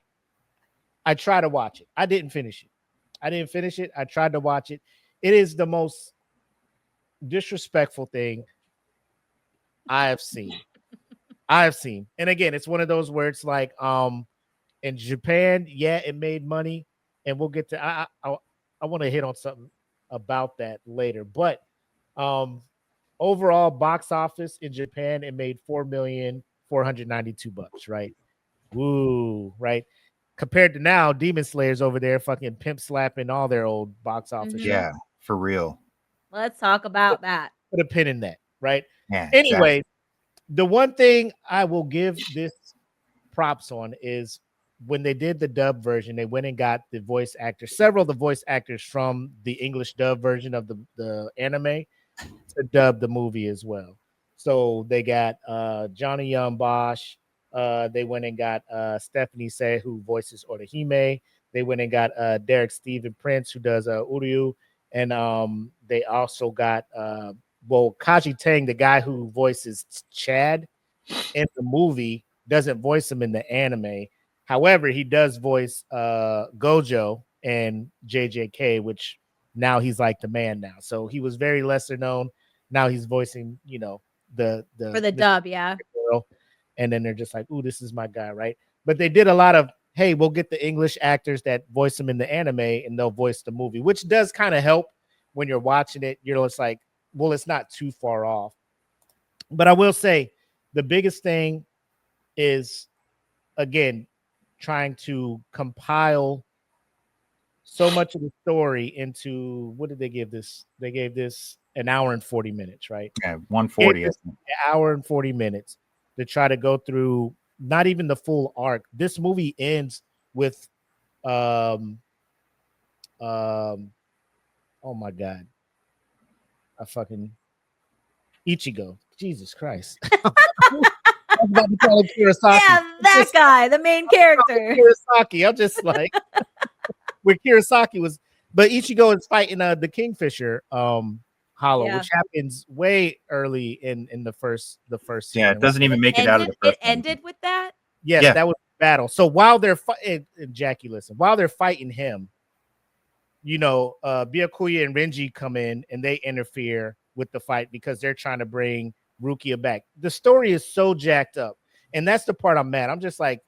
I try to watch it. I didn't finish it. I tried to watch it. It is the most disrespectful thing I have seen. And again, it's one of those where it's like, in Japan, it made money, and we'll get to. I want to hit on something about that later, but overall box office in Japan, it made $4,492,000, right? Woo, right? Compared to now, Demon Slayer's over there fucking pimp slapping all their old box office. Yeah, for real. Let's talk about that. Put a pin in that, right? Yeah. Anyway, the one thing I will give this props on is when they did the dub version, they went and got the voice actors, several of the voice actors from the English dub version of the anime to dub the movie as well. So they got Johnny Young Bosch. They went and got Stephanie Say, who voices Orihime. They went and got Derek Stephen Prince, who does Uryu. And they also got well, Kaji Tang, the guy who voices Chad in the movie, doesn't voice him in the anime. However, he does voice Gojo and JJK, which now he's like the man now. So he was very lesser known. Now he's voicing, you know, the For the dub, yeah. girl. And then they're just like, ooh, this is my guy, right? But they did a lot of, hey, we'll get the English actors that voice them in the anime and they'll voice the movie, which does kind of help when you're watching it. You're just like, well, it's not too far off. But I will say the biggest thing is, again, trying to compile so much of the story into, what did they give this? They gave this an hour and 40 minutes, right? Yeah, 140. An hour and 40 minutes to try to go through not even the full arc. This movie ends with oh my god, I fucking Ichigo. Jesus Christ. I was about to call him Kurosaki. Yeah, that guy, the main character. Kurosaki. I'm just like where Kurosaki was, but Ichigo is fighting the Kingfisher hollow, Yeah. which happens way early in the first Yeah, season. it doesn't even make it out of the first It ended with that. Yes, Yeah. that was the battle. So while they're fighting, Jackie, listen, while they're fighting him, you know, Byakuya and Renji come in and they interfere with the fight because they're trying to bring Rukia back. The story is so jacked up, and that's the part I'm mad. I'm just like,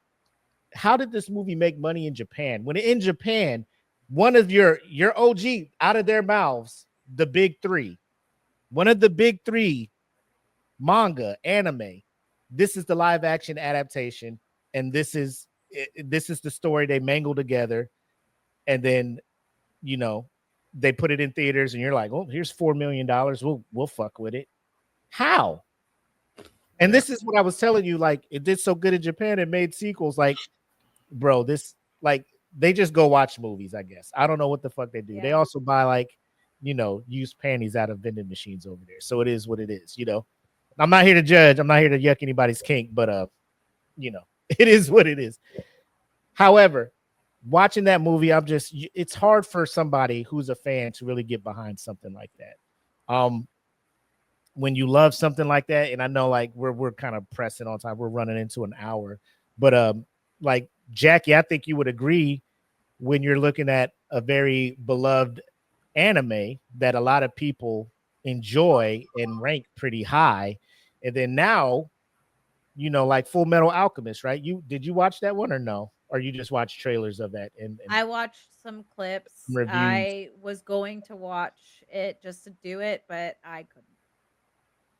how did this movie make money in Japan? When in Japan, one of your OG out of their mouths, the big three, one of the big three, manga, anime. This is the live action adaptation, and this is the story they mangle together, and then, you know, they put it in theaters, and you're like, oh, here's $4 million. We'll fuck with it. How? And this is what I was telling you. Like, it did so good in Japan, it made sequels. Like, bro, this, like, they just go watch movies, I guess. I don't know what the fuck they do. Yeah. They also buy, like, you know, used panties out of vending machines over there. So it is what it is, you know. I'm not here to judge. I'm not here to yuck anybody's kink, but you know, it is what it is. However, watching that movie, it's hard for somebody who's a fan to really get behind something like that. When you love something like that, and I know like we're kind of pressing on time, we're running into an hour, but like Jackie, I think you would agree when you're looking at a very beloved anime that a lot of people enjoy and rank pretty high, and then now, you know, like Full Metal Alchemist, right? Did you watch that one or no? Or you just watch trailers of that? And I watched some clips. Reviews. I was going to watch it just to do it, but I couldn't.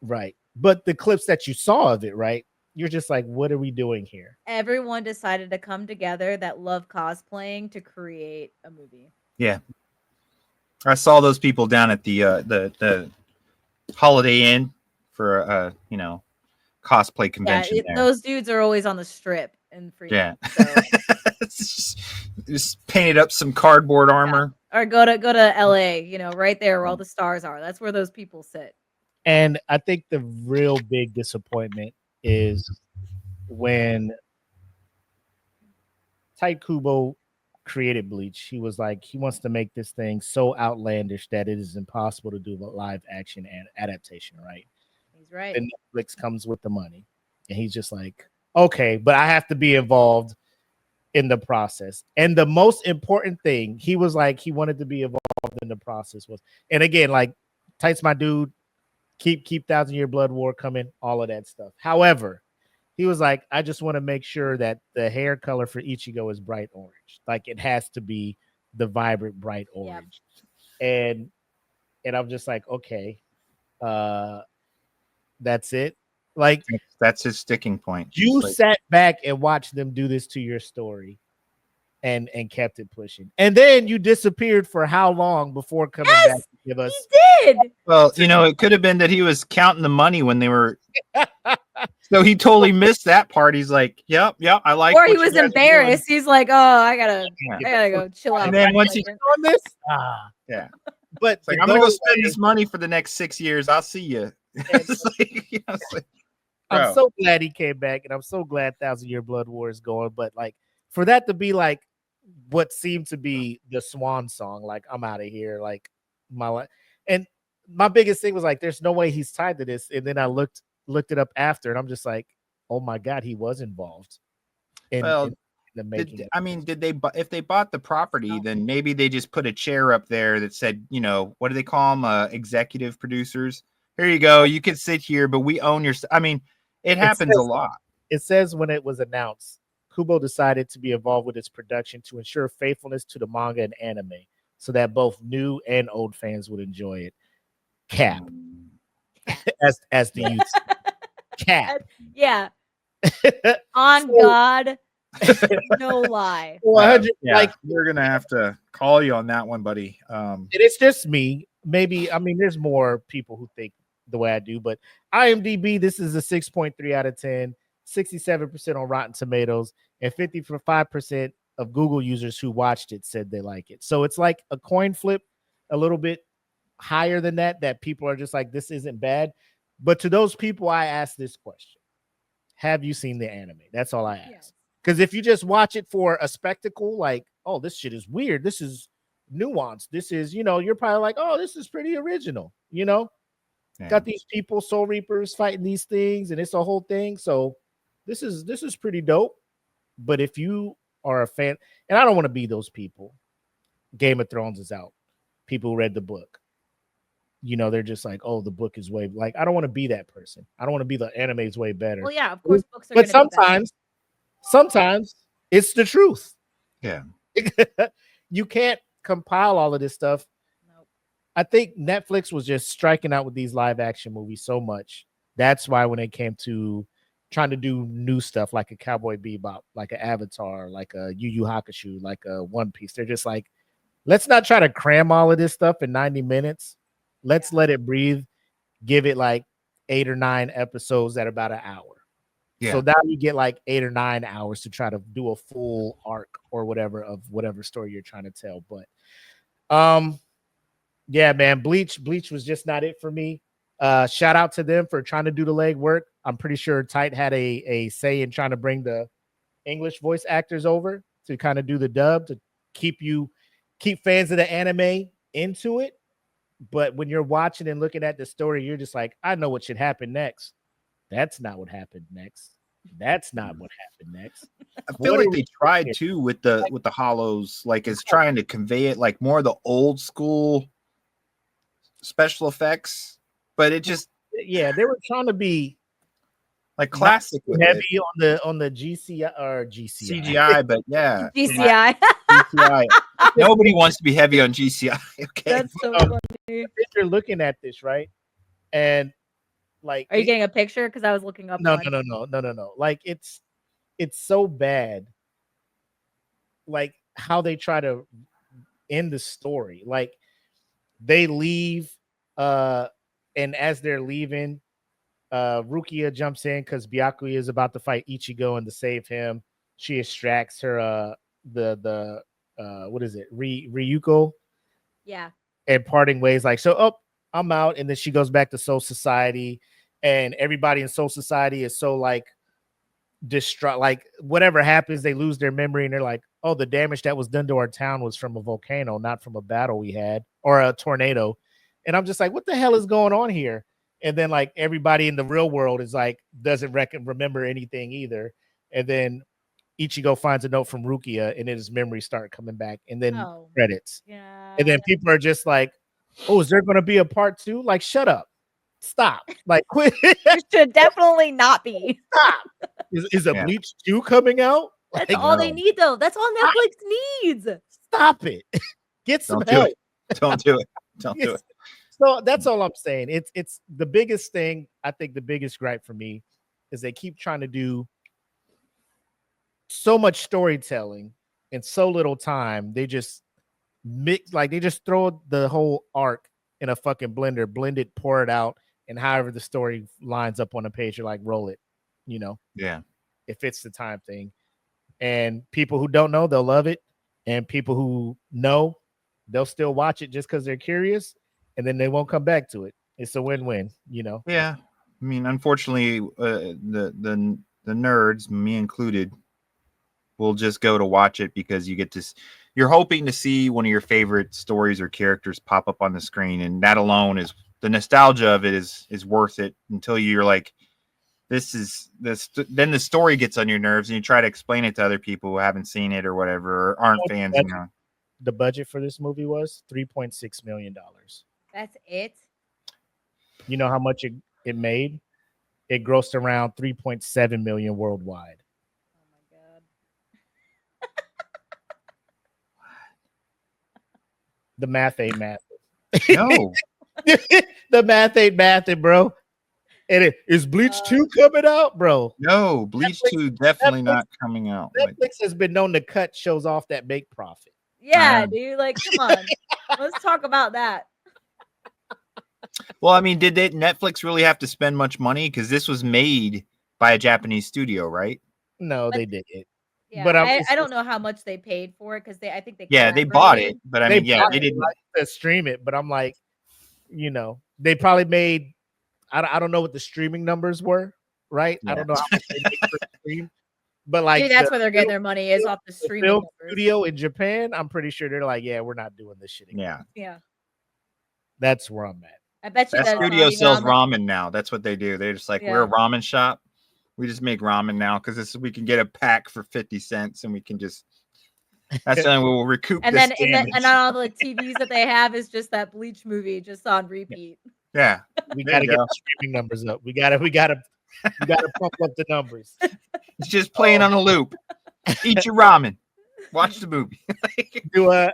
Right. But the clips that you saw of it, right? You're just like, what are we doing here? Everyone decided to come together that love cosplaying to create a movie. Yeah, I saw those people down at the Holiday Inn for you know, cosplay convention. Yeah, there. those dudes are always on the strip in Fremont. Yeah. So. just painted up some cardboard armor. Or go to LA, you know, right there where all the stars are. That's where those people sit. And I think the real big disappointment is when Tite Kubo created Bleach. He was like, he wants to make this thing so outlandish that it is impossible to do a live action adaptation, right? He's right. And Netflix comes with the money, and he's just like, okay, but I have to be involved in the process. And the most important thing, he was like, he wanted to be involved in the process was, and again, like, Tite's my dude. Keep Thousand Year Blood War coming, all of that stuff. However, he was like, I just want to make sure that the hair color for Ichigo is bright orange. Like, it has to be the vibrant bright orange. Yep. And I'm just like, okay, that's it. Like, that's his sticking point. You sat back and watched them do this to your story and kept it pushing. And then you disappeared for how long before coming back to give us? He did. Well, you know, it could have been that he was counting the money when they were. So he totally missed that part. He's like, yep, I like. Or he was embarrassed. He's like, oh, I gotta go chill out. And then once he's on this, yeah. But like, I'm gonna go spend this money for the next 6 years. I'll see you. I'm so glad he came back, and I'm so glad Thousand Year Blood War is going. But like, for that to be like what seemed to be the swan song, like, I'm out of here, like my life. And my biggest thing was like, there's no way he's tied to this. And then I looked it up after, and I'm just like, oh my god, he was involved in, Well, in the making. did they? If they bought the property, then maybe they just put a chair up there that said, what do they call them? Executive producers. Here you go. You can sit here, but we own your. I mean, it happens a lot. It says when it was announced, Kubo decided to be involved with its production to ensure faithfulness to the manga and anime, so that both new and old fans would enjoy it. Cap, as the youth, cap. Yeah. On God, no lie. 100, Yeah, like we're gonna have to call you on that one, buddy. it's just me. Maybe, I mean, there's more people who think the way I do, but IMDb, this is a 6.3 out of 10, 67% on Rotten Tomatoes, and 55% of Google users who watched it said they like it. So it's like a coin flip, a little bit higher than that people are just like, this isn't bad. But to those people, I ask this question: have you seen the anime? That's all I ask. Yes. Because if you just watch it for a spectacle, like, oh, this shit is weird, this is nuanced, this is, you're probably like, oh, this is pretty original, got these people, Soul Reapers, fighting these things, and it's a whole thing. So this is pretty dope. But if you are a fan, and I don't want to be those people, Game of Thrones is out, people who read the book, they're just like, oh, the book is way, like, I don't want to be that person. I don't want to be the anime is way better. Well, yeah, of course, books are. But gonna be better. sometimes it's the truth. Yeah. You can't compile all of this stuff. Nope. I think Netflix was just striking out with these live action movies so much. That's why when it came to trying to do new stuff like a Cowboy Bebop, like an Avatar, like a YuYu Hakusho, like a One Piece, they're just like, let's not try to cram all of this stuff in 90 minutes. Let's let it breathe. Give it like 8 or 9 episodes at about an hour. Yeah. So now you get like 8 or 9 hours to try to do a full arc or whatever of whatever story you're trying to tell. But yeah, man, Bleach was just not it for me. Shout out to them for trying to do the leg work. I'm pretty sure Tight had a say in trying to bring the English voice actors over to kind of do the dub to keep fans of the anime into it. But when you're watching and looking at the story, you're just like, I know what should happen next. That's not what happened next. That's not what happened next. I feel like they tried too with the hollows, like it's trying to convey it like more of the old school special effects, but it just they were trying to be like classic with heavy it. on the GCI or GCI. CGI, but yeah, GCI. GCI. Nobody wants to be heavy on GCI. Okay, That's so funny. You're looking at this, right? And like, Are you getting a picture? Because I was looking up. No. one. Like it's so bad. Like how they try to end the story. Like they leave, and as they're leaving, Rukia jumps in because Byakuya is about to fight Ichigo and to save him. She extracts her the what is it, Ryuko? Yeah. And parting ways, like, so, oh, I'm out. And then she goes back to Soul Society, and everybody in Soul Society is so like distraught. Like whatever happens, they lose their memory, and they're like, oh, the damage that was done to our town was from a volcano, not from a battle we had or a tornado. And I'm just like, what the hell is going on here? And then like everybody in the real world is like, doesn't remember anything either. And then Ichigo finds a note from Rukia, and then his memories start coming back, and then credits. Yeah. And then people are just like, oh, is there going to be a part 2? Like, shut up. Stop. Like, quit. There should definitely not be. Stop. Is a Bleach 2 coming out? That's Like, all they need, though. That's all Netflix needs. Stop it. Get some Don't help. Don't do it. Don't do it. So that's all I'm saying. It's the biggest thing. I think the biggest gripe for me is they keep trying to do so much storytelling in so little time. They just mix, like they just throw the whole arc in a fucking blender, blend it, pour it out, and however the story lines up on a page, you're like, roll it. Yeah. It fits the time thing. And people who don't know, they'll love it. And people who know, they'll still watch it just because they're curious, and then they won't come back to it. It's a win-win, Yeah. I mean, unfortunately, the nerds, me included, will just go to watch it because you're hoping to see one of your favorite stories or characters pop up on the screen, and that alone is the nostalgia of it is worth it until you're like, this is this. Then the story gets on your nerves, and you try to explain it to other people who haven't seen it or whatever, or aren't fans. You know, The budget for this movie was $3.6 million. That's it. You know how much it made? It grossed around 3.7 million worldwide. Oh my god. The math ain't math. no, The math ain't mathing, bro. And is Bleach 2 coming out, bro? no, Bleach Netflix- 2 definitely Netflix- not coming out. Like, Netflix has been known to cut shows off that make profit. Yeah, know. dude. Like, come on. Let's talk about that. well, I mean, did Netflix really have to spend much money? Because this was made by a Japanese studio, right? No, But- they didn't. Yeah, But I don't know how much they paid for it because I think they Yeah, they bought collaborated. it, but I mean, yeah, bought they it, didn't. like, to stream it, but I'm like, you know, they probably made. I don't know what the streaming numbers were, right? I Yeah. don't know how much they make per stream, but like Maybe that's the where they're getting film- their money is off the the streaming film numbers. studio in Japan. I'm pretty sure they're like, yeah, we're not doing this shit again. Yeah, Yeah, That's where I'm at. I bet you that that's not studio even sells on the- ramen now. That's what they do. They're just like, we're a Yeah. ramen shop. We just make ramen now because we can get a pack for 50 cents, and we can just. That's the only way we'll recoup And this then damage. and on all the TVs that they have is just that Bleach movie just on repeat. yeah, We There gotta you get go. the streaming numbers up. We gotta pump up the numbers. it's just playing on a loop. Eat your ramen. Watch the movie. Do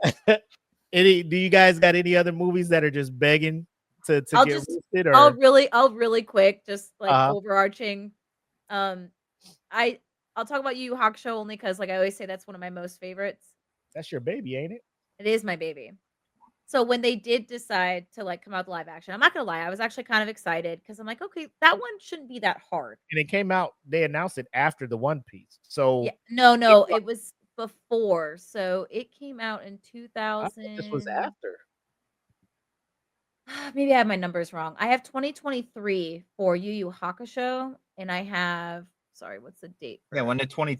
do you guys got any other movies that are just begging to I'll get just- roasted? Or I'll really quick, just like Uh-huh. overarching. I'll talk about Yu Yu Hakusho only because, like I always say, that's one of my most favorites. that's your baby, ain't it? It is my baby. So when they did decide to like come out with live action, I'm not gonna lie, I was actually kind of excited because I'm like, okay, that one shouldn't be that hard. And it came out. They announced it after the One Piece. So Yeah, no, it was before. So it came out in I 2000. thought this was after. Maybe I have my numbers wrong. I have 2023 for Yu Yu Hakusho, and I have what's the date? Yeah, when the 20.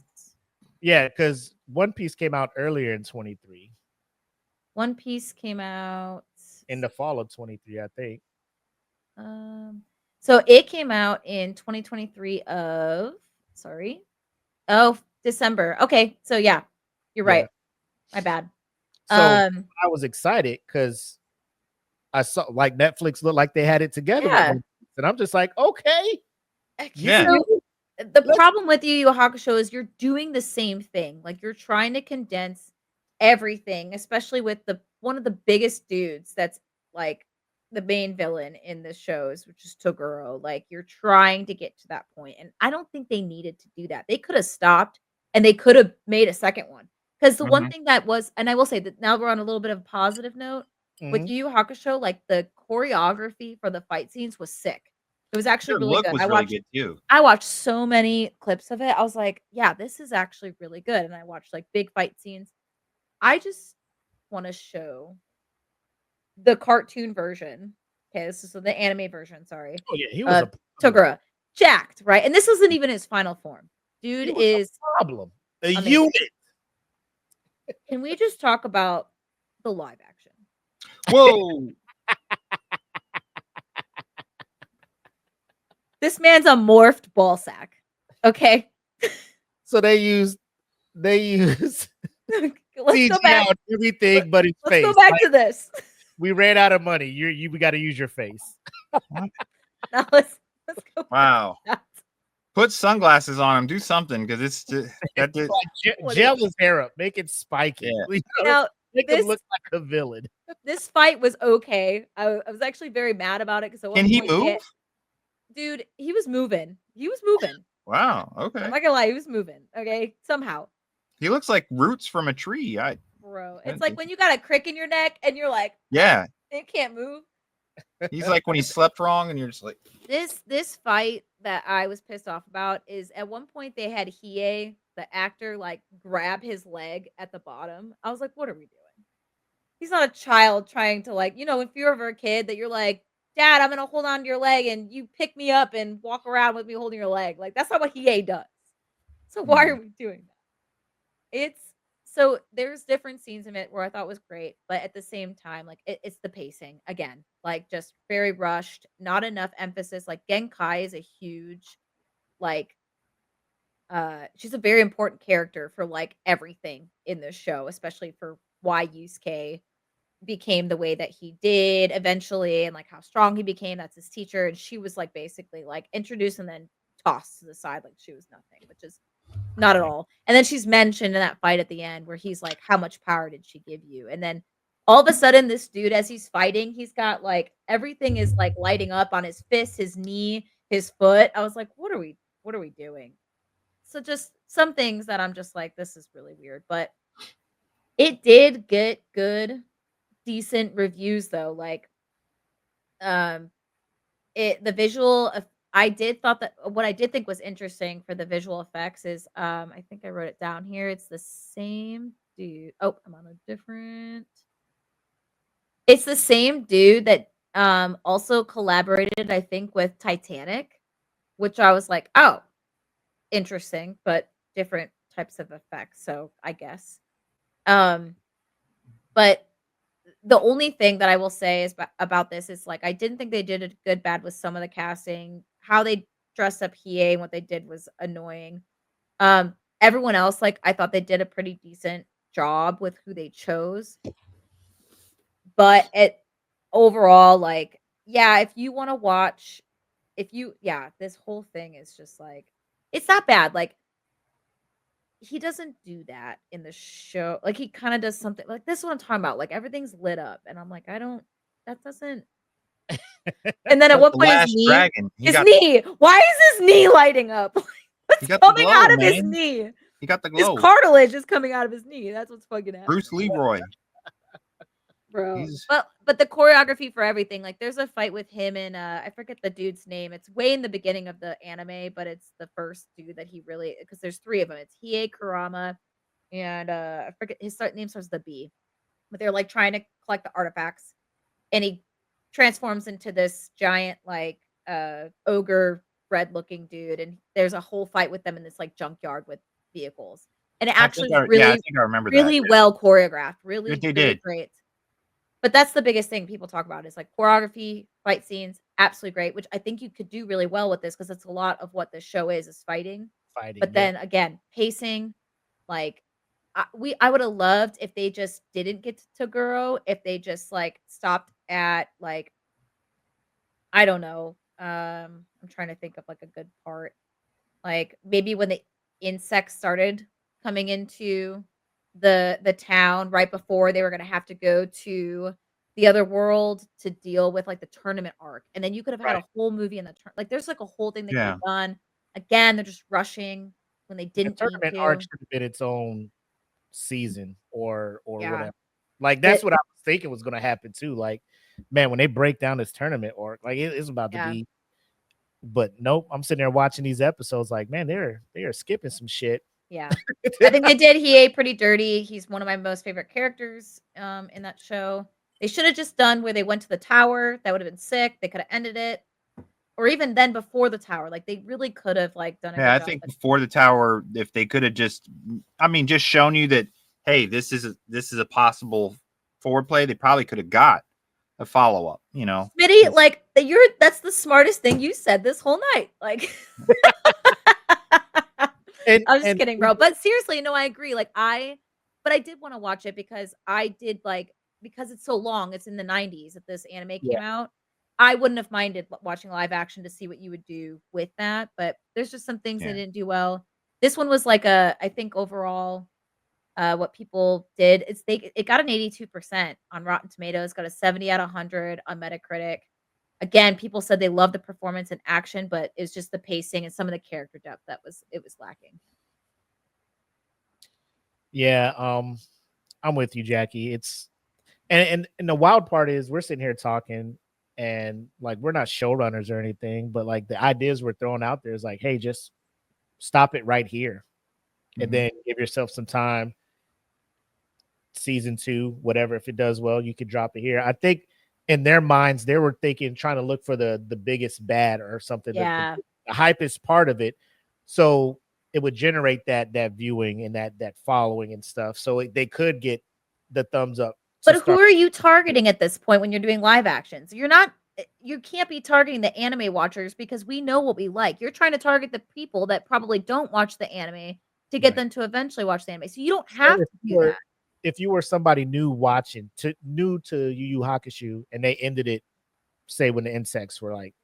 Yeah, because One Piece came out earlier in 23, One Piece came out in the fall of 23, I think. So it came out in 2023 December. Okay, so yeah, you're Yeah. right. My bad. So I was excited because I saw like Netflix looked like they had it together. with Yeah. One Piece, and I'm just like, okay. Yeah. So the Let's- problem with Yu Yu Hakusho is you're doing the same thing. Like you're trying to condense everything, especially with one of the biggest dudes that's like the main villain in the shows, which is Toguro. Like you're trying to get to that point, and I don't think they needed to do that. They could have stopped and they could have made a second one. Because the one thing that was, and I will say that now we're on a little bit of a positive note with Mhm. Yu Yu Hakusho, like the choreography for the fight scenes was sick. It was actually Your really look good. was I really watched good too. I watched so many clips of it. I was like, yeah, this is actually really good. And I watched like big fight scenes. I just want to show the cartoon version. Okay, this is the anime version, sorry. Oh yeah, he was a Toguro. Jacked, right? And this isn't even his final form. Dude He was is problem. A Amazing. unit. can we just talk about the live action? Whoa. This man's a morphed ball sack. Okay. So they use Let's CGI go back. on everything but his Let's face. go back Like, to this. we ran out of money. We got to use your face. Now let's go back Wow. to that. Put sunglasses on him. Do something because it's just, that did, What Gel his hair up. Make it spiky. Yeah. You know, Now, make him this- look like a villain. this fight was okay. I was actually very mad about it because can he move? Dude, he was moving. He was moving. Wow. Okay. I'm not gonna lie, he was moving. Okay, somehow, He looks like roots from a tree. bro. Yeah, It's like dude. when you got a crick in your neck and you're like, Yeah. it can't move. He's like when he slept wrong and you're just like, This fight that I was pissed off about is at one point they had Hiei, the actor, like grab his leg at the bottom. I was like, what are we doing? He's not a child trying to like, if you're ever a kid that you're like, Dad, I'm gonna hold on to your leg and you pick me up and walk around with me holding your leg. Like that's not what Hiei does. So why are we doing that? It's So there's different scenes in it where I thought was great, but at the same time, like it's the pacing again, like just very rushed, not enough emphasis. Like Genkai is a huge, like, she's a very important character for like everything in this show, especially for why Yusuke became the way that he did eventually and like how strong he became. That's his teacher. And she was like basically like introduced and then tossed to the side like she was nothing, which is not at all. And then she's mentioned in that fight at the end where he's like, how much power did she give you? And then all of a sudden, this dude, as he's fighting, he's got like everything is like lighting up on his fist, his knee, his foot. I was like, what are we doing? So just some things that I'm just like, this is really weird. But it did get good, decent reviews though. Like the visual I did thought that what I did think was interesting for the visual effects is I think I wrote it down here. It's the same dude. Oh, I'm on a different. It's the same dude that also collaborated, I think, with Titanic, which I was like, oh, interesting, but different types of effects. So I guess. But the only thing that I will say is about this is like I didn't think they did a good bad with some of the casting. How they dressed up Hiei and what they did was annoying. Everyone else, like I thought they did a pretty decent job with who they chose. But it overall, like, yeah, if you want to watch, this whole thing is just like it's not bad. Like he doesn't do that in the show. Like he kind of does something like this is what I'm talking about. Like everything's lit up, and I'm like, I don't. That doesn't. And then at one The point, Last Dragon. his knee. Why is his knee lighting up? What's got the coming glow, out of his man. knee? He got the His glow. cartilage is coming out of his knee. That's what's fucking happening. Bruce Leroy. Bro. He's- But the choreography for everything, like there's a fight with him and I forget the dude's name. It's way in the beginning of the anime, but it's the first dude that he really because there's three of them. It's Hiei Kurama and I forget his name starts with the B. But they're like trying to collect the artifacts and he transforms into this giant like ogre red looking dude and there's a whole fight with them in this like junkyard with vehicles. And it actually I really think I remember really that. well choreographed. Really, They really did. great. But that's the biggest thing people talk about is like choreography, fight scenes, absolutely great, which I think you could do really well with this because it's a lot of what this show is fighting. But then again, pacing, like I would have loved if they just didn't get to Toguro, if they just like stopped at like I don't know. I'm trying to think of like a good part. Like maybe when the insects started coming into the town right before they were going to have to go to the other world to deal with like the tournament arc and then you could have had a whole movie in the like there's like a whole thing they could have done again they're just rushing when they didn't the need tournament to. arc should have been its own season or Yeah. whatever. Like that's what I was thinking was going to happen too. Like, man, when they break down this tournament arc, like it's about to be. But nope, I'm sitting there watching these episodes. Like, man, they are skipping some shit. Yeah, I think they did. He ate pretty dirty. He's one of my most favorite characters in that show. They should have just done where they went to the tower. That would have been sick. They could have ended it, or even then before the tower. Like they really could have like done it. Yeah, I think before the tower, if they could have just, I mean, just shown you that, hey, this is a possible forward play. They probably could have got a follow up. You know, Smitty, like that's the smartest thing you said this whole night. Like. I'm just kidding, bro. But seriously, no, I agree. But I did want to watch it because I did because it's so long. It's in the 90s that this anime came out. I wouldn't have minded watching live action to see what you would do with that. But there's just some things they didn't do well. This one was I think overall, what people did it got an 82% on Rotten Tomatoes, got a 70 out of 100 on Metacritic. Again, people said they loved the performance and action, but it's just the pacing and some of the character depth that was lacking. Yeah, I'm with you, Jackie. It's and the wild part is we're sitting here talking and like we're not showrunners or anything, but like the ideas we're throwing out there is like, hey, just stop it right here. And then give yourself some time. Season 2, whatever, if it does well, you could drop it here. I think in their minds, they were trying to look for the biggest bad or something. Yeah. The hype is part of it. So it would generate that viewing and that following and stuff. So they could get the thumbs up. But who are you targeting at this point when you're doing live actions? You can't be targeting the anime watchers because we know what we like. You're trying to target the people that probably don't watch the anime to get them to eventually watch the anime. So you don't have to do that. If you were somebody new to Yu Yu Hakusho and they ended it, say when the insects were like,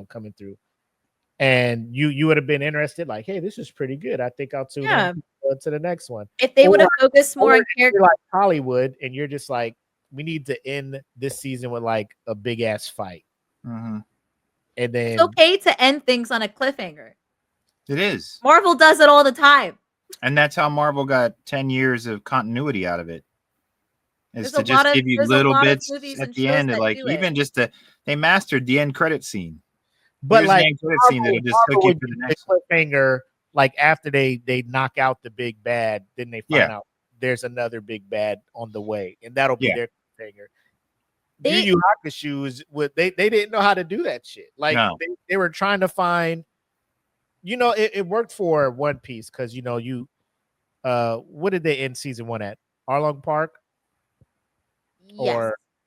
coming through, and you would have been interested, like, hey, this is pretty good. I think I'll tune in to the next one. If they would have focused more on characters like Hollywood, and you're just like, we need to end this season with like a big ass fight. Mm-hmm. And then it's okay to end things on a cliffhanger. It is. Marvel does it all the time. And that's how Marvel got 10 years of continuity out of it. Is There's to just give you little bits at the end, and like even just they mastered the end credit scene. But here's like the end credit scene that'll just hook you for the next cliffhanger. Like after they knock out the big bad, then they find out there's another big bad on the way, and that'll be their cliffhanger. Yu Yu Hakusho is they didn't know how to do that shit. Like they were trying to find, it worked for One Piece because what did they end season 1 at? Arlong Park?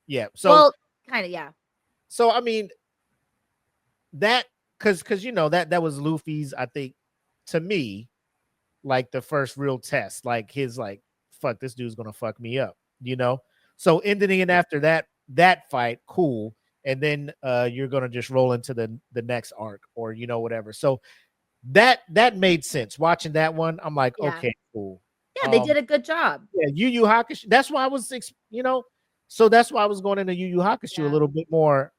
Yes. So well, kind of, yeah. So I mean that because that was Luffy's, I think, to me, like the first real test, like his like, fuck, this dude's gonna fuck me up, So ending it after that fight, cool, and then you're gonna just roll into the next arc or whatever. So that made sense. Watching that one, I'm like, okay, cool. Yeah, they did a good job. Yeah, Yu Yu Hakusho. That's why I was, so that's why I was going into Yu Yu Hakusho a little bit more.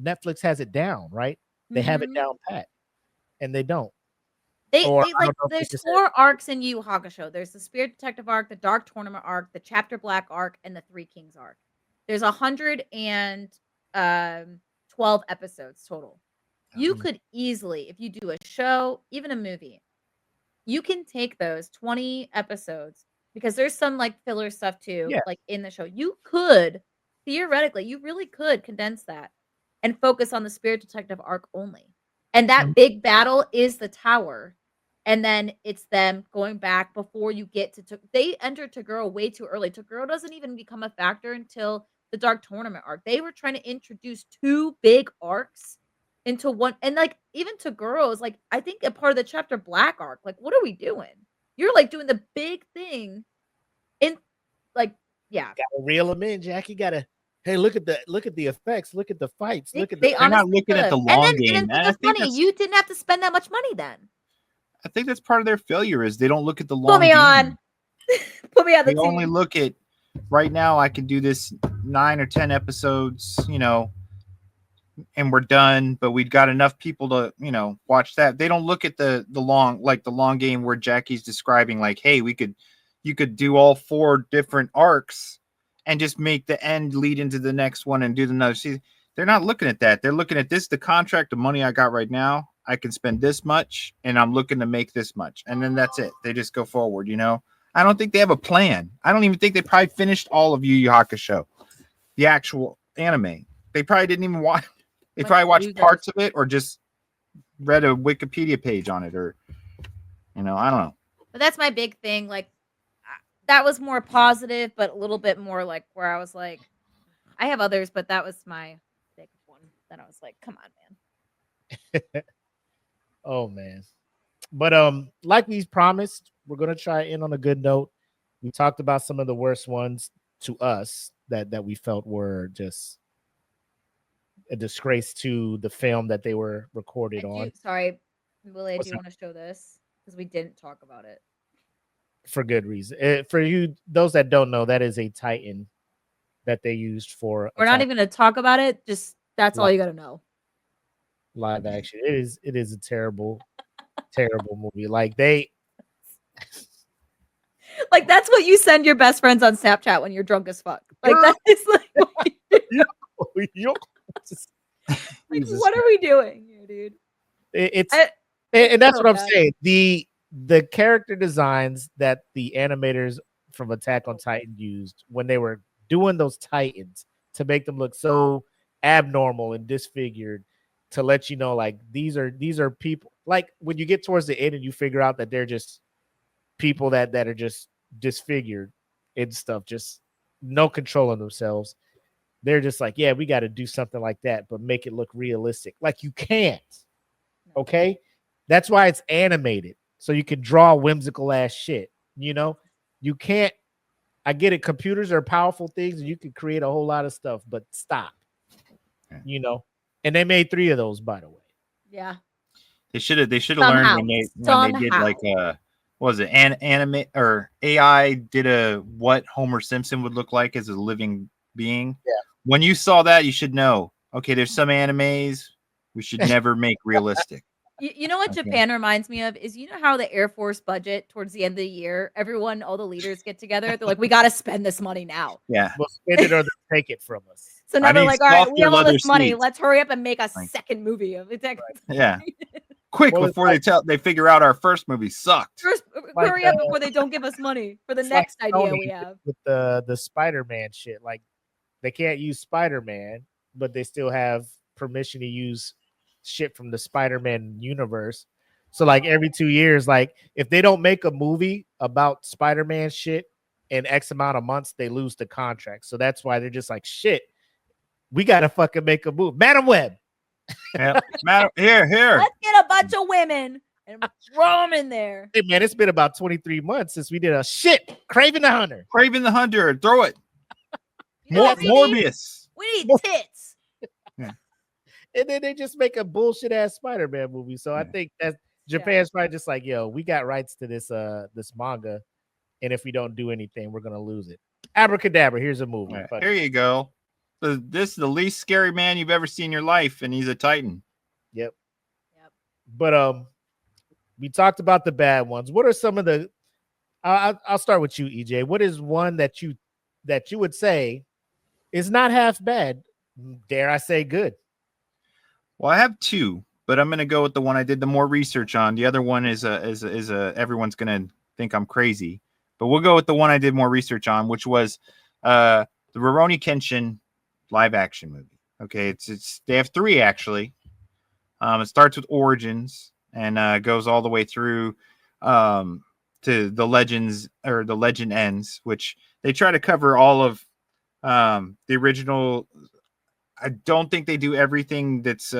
Netflix has it down, right? They have it down pat, and they don't. There's 4 arcs in Yu Yu Hakusho. There's the Spirit Detective arc, the Dark Tournament arc, the Chapter Black arc, and the Three Kings arc. There's 112 episodes total. You could easily, if you do a show, even a movie, you can take those 20 episodes because there's some like filler stuff too, like in the show. You could theoretically, you really could condense that and focus on the Spirit Detective arc only. And that big battle is the tower. And then it's them going back before you get to they entered Toguro way too early. Toguro doesn't even become a factor until the Dark Tournament arc. They were trying to introduce 2 big arcs into one, and like even Toguro is like, I think a part of the Chapter Black arc. Like, what are we doing? You're like doing the big thing in like, gotta reel them in, Jack. You gotta, hey, look at the effects, look at the fights, look at they're not looking at the long game. And funny, you didn't have to spend that much money then. I think that's part of their failure is they don't look at the long Put me game. on. Put me on the They team. only look at right now. I can do this 9 or 10 episodes, and we're done. But we've got enough people to, watch that. They don't look at the long game where Jackie's describing, like, hey, you could do all 4 different arcs and just make the end lead into the next one and do another season. They're not looking at that. They're looking at this, the contract, the money I got right now. I can spend this much, and I'm looking to make this much, and then that's it. They just go forward, I don't think they have a plan. I don't even think they probably finished all of Yu Yu Hakusho, the actual anime. They probably didn't even watch. They probably watched parts of it or just read a Wikipedia page on it, or I don't know. But that's my big thing. Like, that was more positive, but a little bit more like where I was like, I have others, but that was my big one. Then I was like, come on, man. Oh man. But like we promised, we're gonna try in on a good note. We talked about some of the worst ones to us that we felt were just a disgrace to the film that they were recorded on. Sorry, Willie, do you want to show this? Because we didn't talk about it. For good reason. For you, those that don't know, that is a Titan that they used for. We're not even going to talk about it. Just that's all you got to know. Live action. It is a terrible, terrible movie. Like they, like that's what you send your best friends on Snapchat when you're drunk as fuck. Like that is like, like what are we doing here, dude? And that's what I'm saying. The character designs that the animators from Attack on Titan used when they were doing those Titans to make them look so abnormal and disfigured, to let you know, like these are people. like when you get towards the end and you figure out that they're just people that are just disfigured and stuff, just no control of themselves. They're just like, yeah, we got to do something like that, but make it look realistic. Like you can't. Okay, that's why it's animated, so you can draw whimsical ass shit. You know, you can't. I get it. Computers are powerful things, and you can create a whole lot of stuff, but stop. You know, and they made 3 of those, by the way. Yeah. They should have learned when they did like what was it, anime or AI did a what Homer Simpson would look like as a living being. Yeah. When you saw that, you should know. Okay, there's some animes we should never make realistic. You know what Japan reminds me of is, you know how the Air Force budget towards the end of the year, everyone, all the leaders get together. They're like, we got to spend this money now. Yeah, we'll spend it or they'll take it from us. So now they're like, all right, we have all this money. Seats. Let's hurry up and make a second movie of it. Yeah, quick before they figure out our first movie sucked. Hurry up before they don't give us money for the next idea we have. With the Spider-Man shit, like they can't use Spider-Man, but they still have permission to use shit from the Spider-Man universe. So like every 2 years, like if they don't make a movie about Spider-Man shit in X amount of months, they lose the contract. So that's why they're just like, shit, we gotta fucking make a movie. Madam Web. Yeah, here. Let's get a bunch of women and throw them in there. Hey man, it's been about 23 months since we did a shit Kraven the Hunter. Kraven the Hunter, throw it. Morbius. We need tits. Yeah. And then they just make a bullshit ass Spider-Man movie. So I think that Japan's probably just like, yo, we got rights to this this manga, and if we don't do anything, we're gonna lose it. Abracadabra, here's a movie. Right, here you go. So this is the least scary man you've ever seen in your life, and he's a Titan. Yep. But we talked about the bad ones. What are some of the? I'll start with you, EJ. What is one that you would say is not half bad? Dare I say good? Well, I have 2, but I'm gonna go with the one I did the more research on. The other one is everyone's gonna think I'm crazy, but we'll go with the one I did more research on, which was the Rurouni Kenshin live action movie. Okay, it's they have 3 actually. It starts with Origins and goes all the way through to the Legends or the Legend Ends, which they try to cover all of the original. I don't think they do everything that's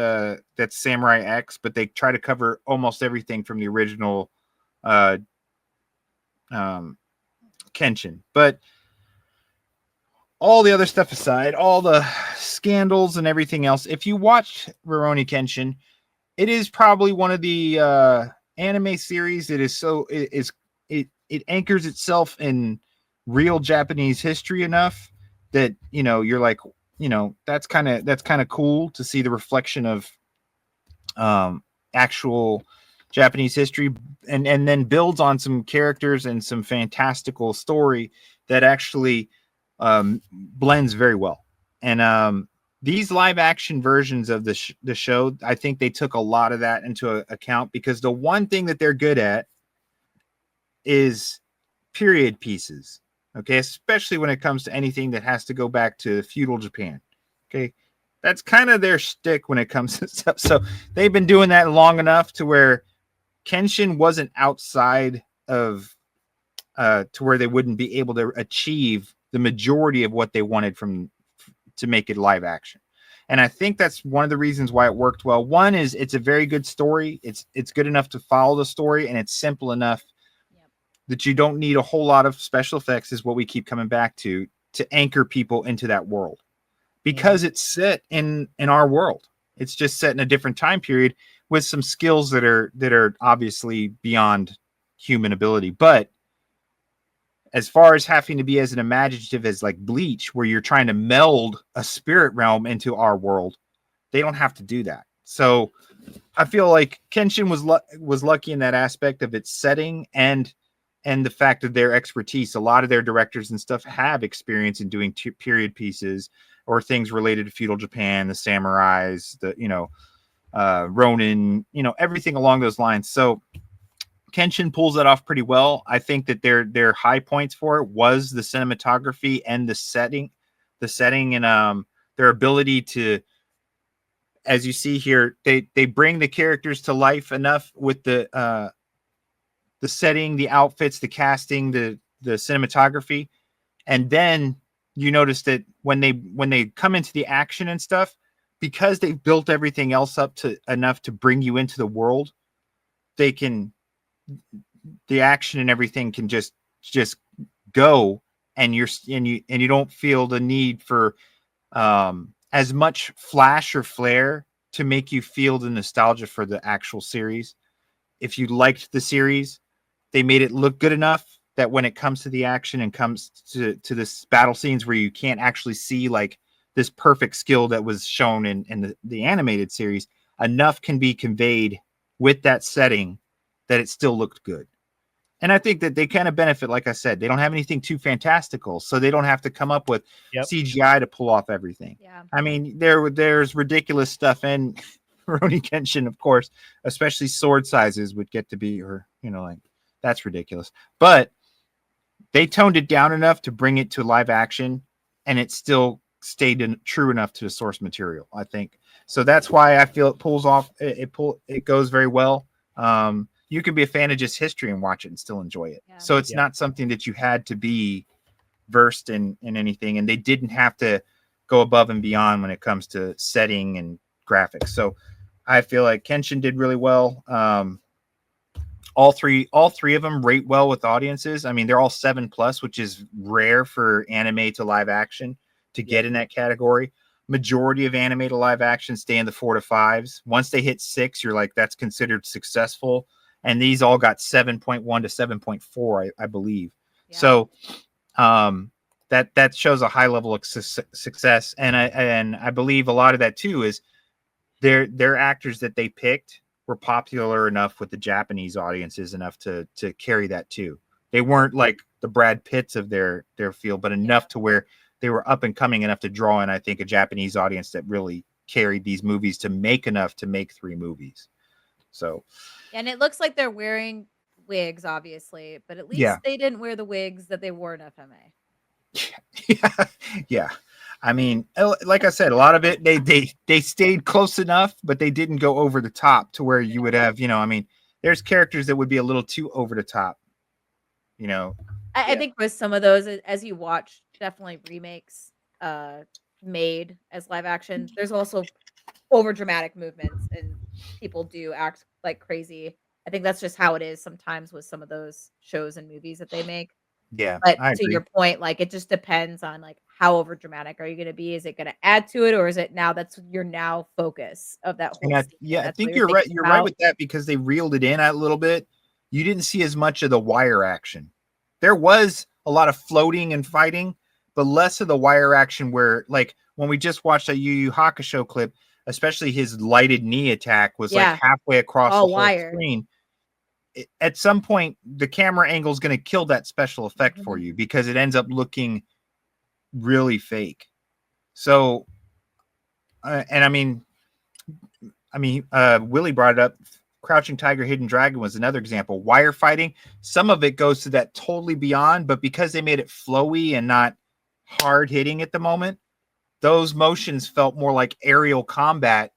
Samurai X, but they try to cover almost everything from the original Kenshin. But all the other stuff aside, all the scandals and everything else, if you watch Rurouni Kenshin, it is probably one of the anime series that is it anchors itself in real Japanese history enough that you're like, that's kind of cool to see the reflection of actual Japanese history, and then builds on some characters and some fantastical story that actually blends very well. And these live action versions of the show, I think they took a lot of that into account, because the one thing that they're good at is period pieces. Okay, especially when it comes to anything that has to go back to feudal Japan. Okay, that's kind of their shtick when it comes to stuff. So they've been doing that long enough to where Kenshin wasn't outside of to where they wouldn't be able to achieve the majority of what they wanted to make it live action. And I think that's one of the reasons why it worked well. One is it's a very good story. It's good enough to follow the story, and it's simple enough that you don't need a whole lot of special effects, is what we keep coming back to anchor people into that world, because it's set in our world. It's just set in a different time period with some skills that are obviously beyond human ability. But as far as having to be as an imaginative as like Bleach, where you're trying to meld a spirit realm into our world, they don't have to do that. So I feel like Kenshin was lucky in that aspect of its setting and the fact of their expertise. A lot of their directors and stuff have experience in doing period pieces or things related to feudal Japan, the samurais, the Ronin, everything along those lines. So Kenshin pulls that off pretty well. I think that their high points for it was the cinematography and the setting and their ability to as you see here, they bring the characters to life enough with the setting, the outfits, the casting, the cinematography, and then you notice that when they come into the action and stuff, because they've built everything else up to enough to bring you into the world, the action and everything can just go, and you don't feel the need for as much flash or flare to make you feel the nostalgia for the actual series. If you liked the series, they made it look good enough that when it comes to the action and comes to this battle scenes where you can't actually see like this perfect skill that was shown in the animated series, enough can be conveyed with that setting that it still looked good. And I think that they kind of benefit, like I said, they don't have anything too fantastical, so they don't have to come up with CGI to pull off everything. Yeah. I mean, there's ridiculous stuff in Rurouni Kenshin, of course, especially sword sizes would get to be, or like that's ridiculous. But they toned it down enough to bring it to live action, and it still stayed true enough to the source material, I think. So that's why I feel it pulls off. It goes very well. You can be a fan of just history and watch it and still enjoy it. Yeah. So it's not something that you had to be versed in anything, and they didn't have to go above and beyond when it comes to setting and graphics. So I feel like Kenshin did really well. All three of them rate well with audiences. I mean, they're all 7+, which is rare for anime to live action to get in that category. Majority of anime to live action stay in the 4 to 5s. Once they hit 6, you're like, that's considered successful. And these all got 7.1 to 7.4, I believe. Yeah. So that shows a high level of success. And I believe a lot of that too is their actors that they picked were popular enough with the Japanese audiences enough to carry that too. They weren't like the Brad Pitts of their field, but enough to where they were up and coming enough to draw in, I think, a Japanese audience that really carried these movies to make enough to make 3 movies. So, and it looks like they're wearing wigs, obviously, but at least they didn't wear the wigs that they wore in FMA. Yeah. I mean, like I said, a lot of it they stayed close enough, but they didn't go over the top to where you would have, I mean, there's characters that would be a little too over the top. I think with some of those, as you watch, definitely remakes made as live action. There's also over dramatic movements, and people do act like crazy. I think that's just how it is sometimes with some of those shows and movies that they make. Yeah, but to your point, like it just depends on like how over dramatic are you going to be? Is it going to add to it, or is it that's your focus of that whole scene? I think you're right. You're right with that because they reeled it in a little bit. You didn't see as much of the wire action. There was a lot of floating and fighting, but less of the wire action where, like, when we just watched a YuYu Hakusho clip, especially his lighted knee attack was like halfway across the whole screen. At some point, the camera angle is going to kill that special effect for you because it ends up looking really fake. So, and I mean, Willie brought it up. Crouching Tiger, Hidden Dragon was another example. Wire fighting, some of it goes to that totally beyond, but because they made it flowy and not hard hitting at the moment, those motions felt more like aerial combat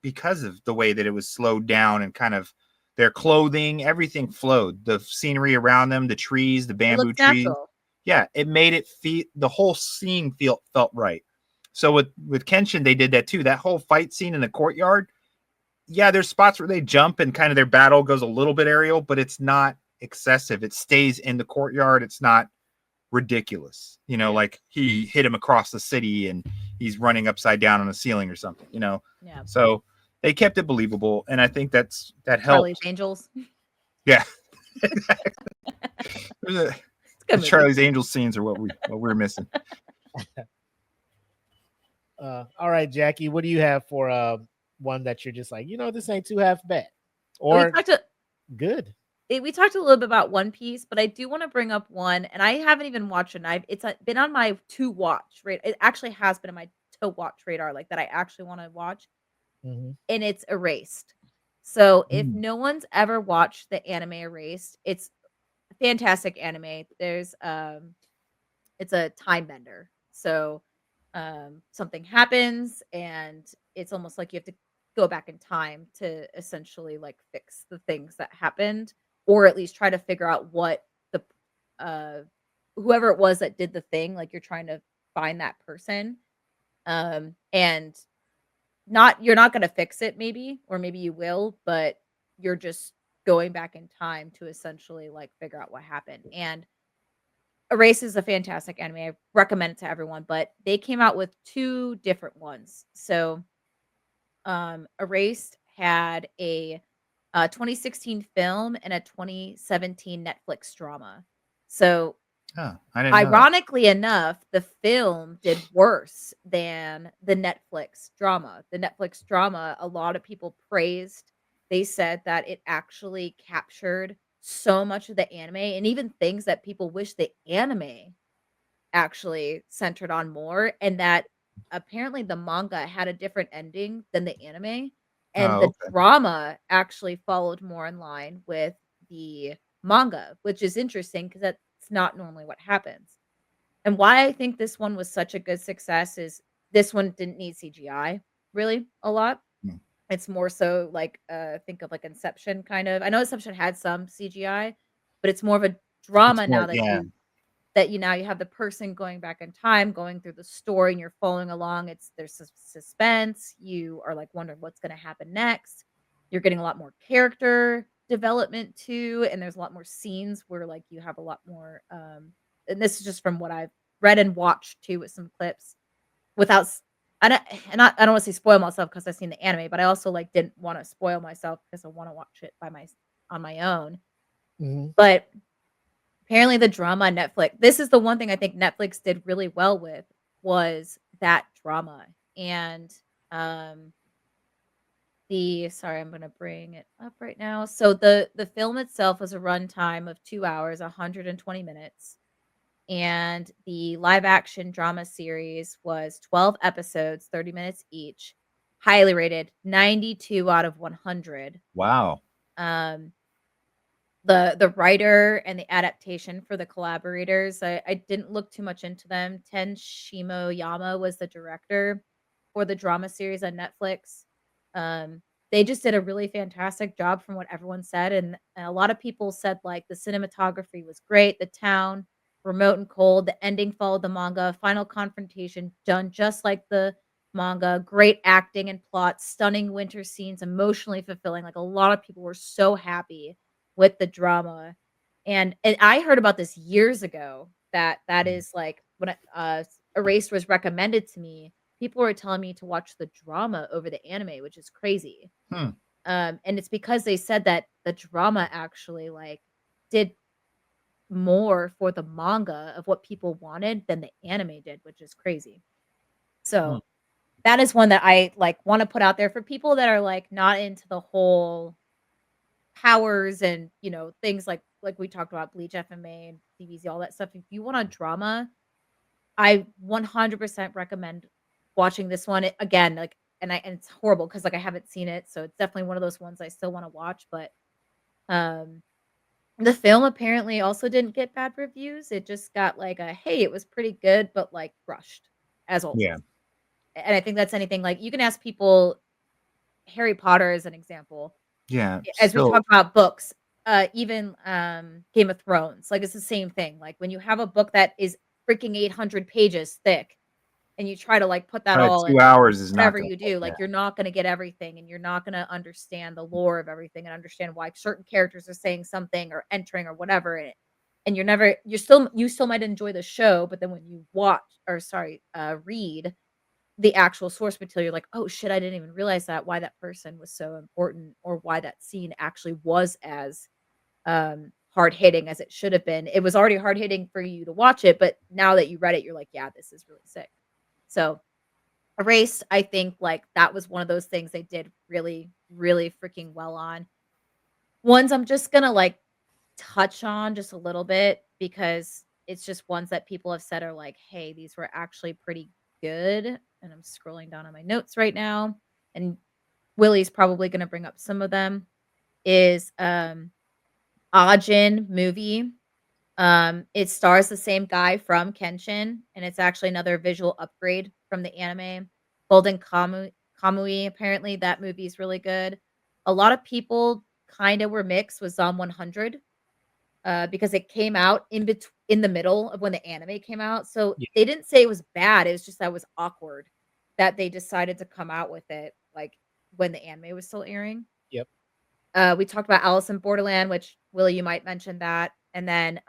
because of the way that it was slowed down and kind of their clothing, everything flowed. The scenery around them, the trees, the bamboo trees. Natural. Yeah, it made it the whole scene felt right. So with Kenshin, they did that too. That whole fight scene in the courtyard. Yeah, there's spots where they jump and kind of their battle goes a little bit aerial, but it's not excessive. It stays in the courtyard. It's not ridiculous. Like he hit him across the city and he's running upside down on the ceiling or something, Yeah. So they kept it believable. And I think that helped. Charlie's Angels. Yeah. Charlie's Angels scenes are what we're missing. All right, Jackie, what do you have for one that you're just like, this ain't too half bad or good? We talked a little bit about One Piece, but I do want to bring up one, and I haven't even watched it. It's been on my to watch radar. It actually has been on my to watch radar, like that I actually want to watch, and it's Erased. So if no one's ever watched the anime Erased, it's a fantastic anime. There's it's a time bender. So something happens, and it's almost like you have to go back in time to essentially like fix the things that happened, or at least try to figure out what the uh whoever it was that did the thing, like you're trying to find that person. And you're not going to fix it maybe, or maybe you will, but you're just going back in time to essentially like figure out what happened. And Erase is a fantastic anime. I recommend it to everyone, but they came out with two different ones. So Erased had a 2016 film and a 2017 Netflix drama. So Oh, I didn't know that. ironically enough, the film did worse than the Netflix drama. The Netflix drama, a lot of people praised. They said that it actually captured so much of the anime, and even things that people wish the anime actually centered on more, and that apparently the manga had a different ending than the anime, and Oh, the okay. drama actually followed more in line with the manga, which is interesting because that's not normally what happens. And why I think this one was such a good success is this one didn't need CGI really a lot. Hmm. It's more so like think of like Inception kind of. I know Inception had some CGI, but it's more of a drama More, now that yeah. you now you have the person going back in time, going through the story, and you're following along. There's suspense. You are like wondering what's going to happen next. You're getting a lot more character development too, and there's a lot more scenes where like you have a lot more. And this is just from what I've read and watched too, with some clips. Without, I don't want to say spoil myself because I've seen the anime, but I also like didn't want to spoil myself because I want to watch it on my own. Mhm. But apparently the drama on Netflix, this is the one thing I think Netflix did really well with, was that drama. And um sorry, I'm gonna bring it up right now. So the film itself was a runtime of 2 hours, 120 minutes. And the live action drama series was 12 episodes, 30 minutes each. Highly rated, 92 out of 100. Wow. Um the writer and the adaptation for the collaborators, I didn't look too much into them. Ten Yama was the director for the drama series on Netflix. They just did a really fantastic job from what everyone said, and a lot of people said like the cinematography was great, the town remote and cold, the ending followed the manga, final confrontation done just like the manga, great acting and plot, stunning winter scenes, emotionally fulfilling. Like a lot of people were so happy with the drama. And I heard about this years ago, that is like when Erased was recommended to me, people were telling me to watch the drama over the anime, which is crazy. Hmm. And it's because they said that the drama actually like did more for the manga of what people wanted than the anime did, which is crazy. So that is one that I like want to put out there for people that are like not into the whole powers and things like we talked about Bleach, FMA, and DBZ, all that stuff. If you want a drama, I 100% recommend watching this one again. Like, and it's horrible because like I haven't seen it, so it's definitely one of those ones I still want to watch. But um, the film apparently also didn't get bad reviews. It just got like a hey, it was pretty good, but like rushed as always. Yeah. And I think that's anything like you can ask people. Harry Potter is an example. Yeah. As we Still, talk about books, even Game of Thrones, like it's the same thing. Like when you have a book that is freaking 800 pages thick, and you try to like put that all in 2 hours is not whatever going you to. do, like you're not going to get everything, and you're not going to understand the lore of everything and understand why certain characters are saying something or entering or whatever. And you still might enjoy the show, but then when you read the actual source material, you're like, oh shit, I didn't even realize why that person was so important, or why that scene actually was as hard hitting as it should have been. It was already hard hitting for you to watch it, but now that you read it, you're like, yeah, this is really sick. So Erased, I think like that was one of those things they did really, really freaking well on. Ones I'm just gonna like touch on just a little bit because it's just ones that people have said are like, hey, these were actually pretty good. And I'm scrolling down on my notes right now. And Willie's probably gonna bring up some of them. Is Ajin movie. It stars the same guy from Kenshin, and it's actually another visual upgrade from the anime. Golden Kamui, apparently that movie is really good. A lot of people kind of were mixed with Zom 100 because it came out in the middle of when the anime came out. So Yeah. they didn't say it was bad. It was just that it was awkward that they decided to come out with it like when the anime was still airing. Yep. We talked about Alice in Borderland, which Willie, you might mention that. And then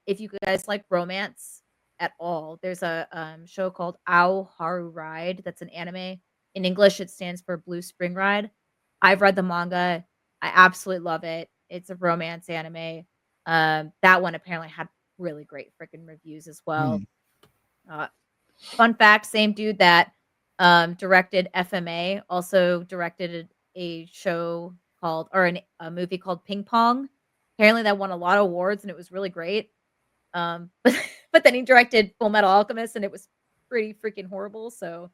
if you guys like romance at all, there's a show called Ao Haru Ride. That's an anime. In English, it stands for Blue Spring Ride. I've read the manga. I absolutely love it. It's a romance anime. That one apparently had really great freaking reviews as well. Fun fact, same dude that directed FMA also directed a show called a movie called Ping Pong. Apparently that won a lot of awards and it was really great. But then he directed Full Metal Alchemist and it was pretty freaking horrible. So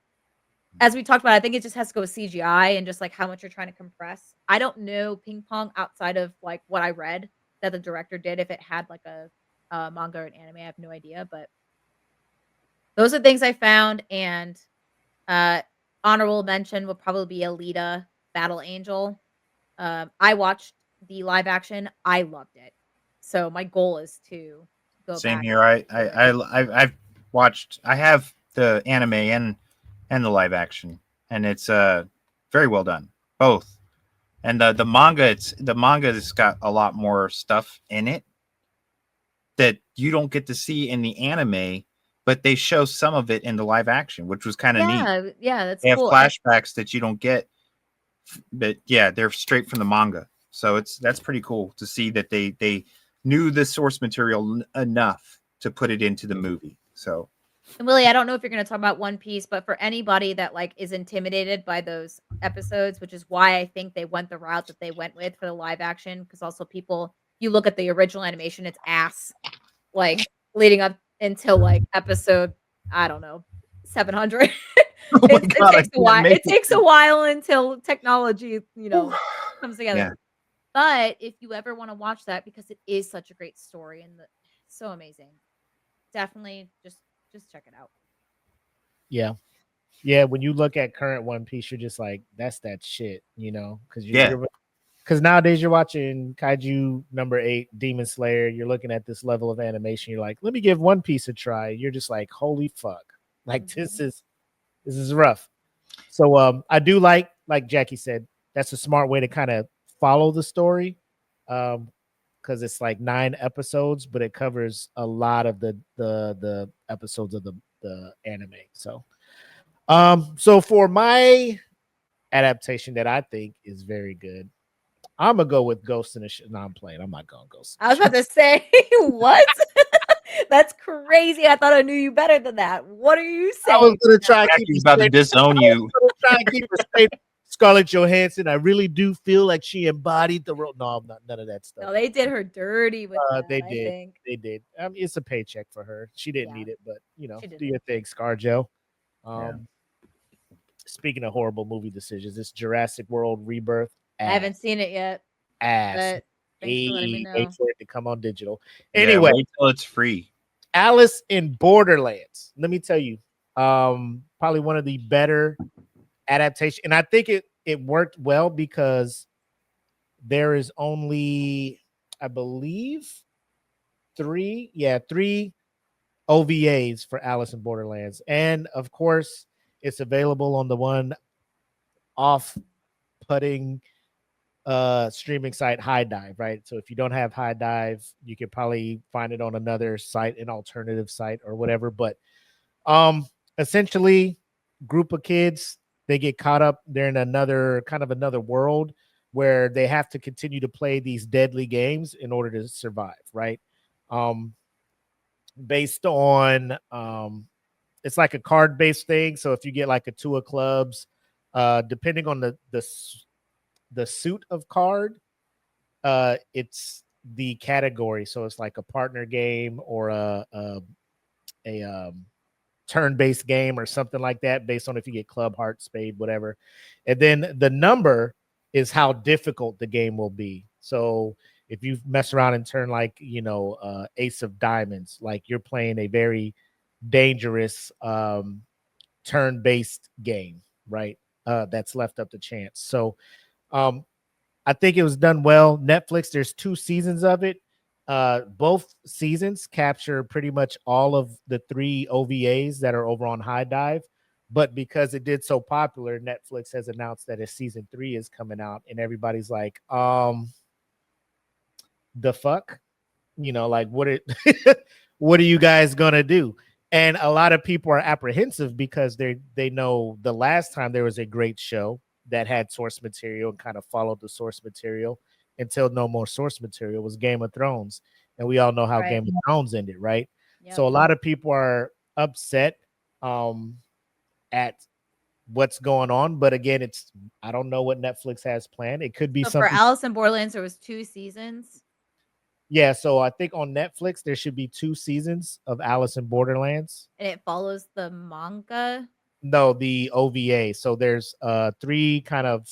as we talked about, I think it just has to go with CGI and just like how much you're trying to compress. I don't know Ping Pong outside of like what I read that the director did. If it had like a manga or an anime, I have no idea. But those are things I found. And honorable mention would probably be Alita Battle Angel. I watched the live action. I loved it. So my goal is to go Same back. here. I've watched. I have the anime and the live action, and it's very well done, both. And the manga, the manga has got a lot more stuff in it that you don't get to see in the anime, but they show some of it in the live action, which was kind of neat. Yeah, that's They have cool. flashbacks that you don't get, but yeah, they're straight from the manga. So that's pretty cool to see that they knew the source material enough to put it into the movie. So, And Willie, I don't know if you're going to talk about One Piece, but for anybody that like is intimidated by those episodes, which is why I think they went the route that they went with for the live action, because also people, you look at the original animation, it's ass, like leading up until like episode, I don't know, 700. oh my It God, I takes a can't while. make It takes a while until technology, comes together. Yeah. But if you ever want to watch that, because it is such a great story and it's so amazing, definitely just check it out. Yeah, when you look at current One Piece, you're just like, that's that shit, because Yeah. because nowadays you're watching Kaiju number 8, Demon Slayer. You're looking at this level of animation. You're like, let me give One Piece a try. You're just like, holy fuck, like this is rough. So I do like Jackie said, that's a smart way to kind of follow the story, because it's like 9 episodes, but it covers a lot of the episodes of the anime. So for my adaptation that I think is very good, I'm gonna go with Ghost in the Shell. No, I'm playing. I'm not going Ghost. I was about to say, what? That's crazy. I thought I knew you better than that. What are you saying? I was gonna try to keep Jackie's about to disown you. try to keep it straight. Scarlett Johansson, I really do feel like she embodied the role. No, I'm not, none of that stuff. No, they did her dirty with that, They I did. think. They did. I mean, it's a paycheck for her. She didn't Yeah. need it, but She do didn't. your thing, ScarJo. Yeah. Speaking of horrible movie decisions, this Jurassic World Rebirth. I haven't seen it yet. Ass. But thanks for letting me know. Wait for it to come on digital. Yeah, Anyway, wait till it's free. Alice in Borderlands. Let me tell you, probably one of the better adaptation, and I think it worked well because there is only, I believe, 3 OVAs for Alice in Borderlands, and of course, it's available on the one off-putting streaming site High Dive, right? So if you don't have High Dive, you could probably find it on another site, an alternative site or whatever. But essentially, group of kids, they get caught up. They're in another world where they have to continue to play these deadly games in order to survive, right? Based on it's like a card-based thing. So if you get like a 2 of clubs, depending on the suit of card, it's the category. So it's like a partner game or a turn-based game or something like that, based on if you get club, heart, spade, whatever. And then the number is how difficult the game will be. So if you mess around and turn like, ace of diamonds, like you're playing a very dangerous turn-based game, right? That's left up to chance. So I think it was done well. Netflix, there's 2 seasons of it. Both seasons capture pretty much all of the 3 OVAs that are over on High Dive. But because it did so popular, Netflix has announced that a season 3 is coming out, and everybody's like, the fuck? You know, like what what are you guys gonna do? And a lot of people are apprehensive because they know the last time there was a great show that had source material and kind of followed the source material until no more source material was Game of Thrones. And we all know how Right. Game of Thrones ended, right? Yep. So a lot of people are upset at what's going on. But again, I don't know what Netflix has planned. It could be So for something. Alice in Borderlands, there was 2 seasons. Yeah, so I think on Netflix there should be 2 seasons of Alice in Borderlands. And it follows the manga. No, the OVA. So there's 3 kind of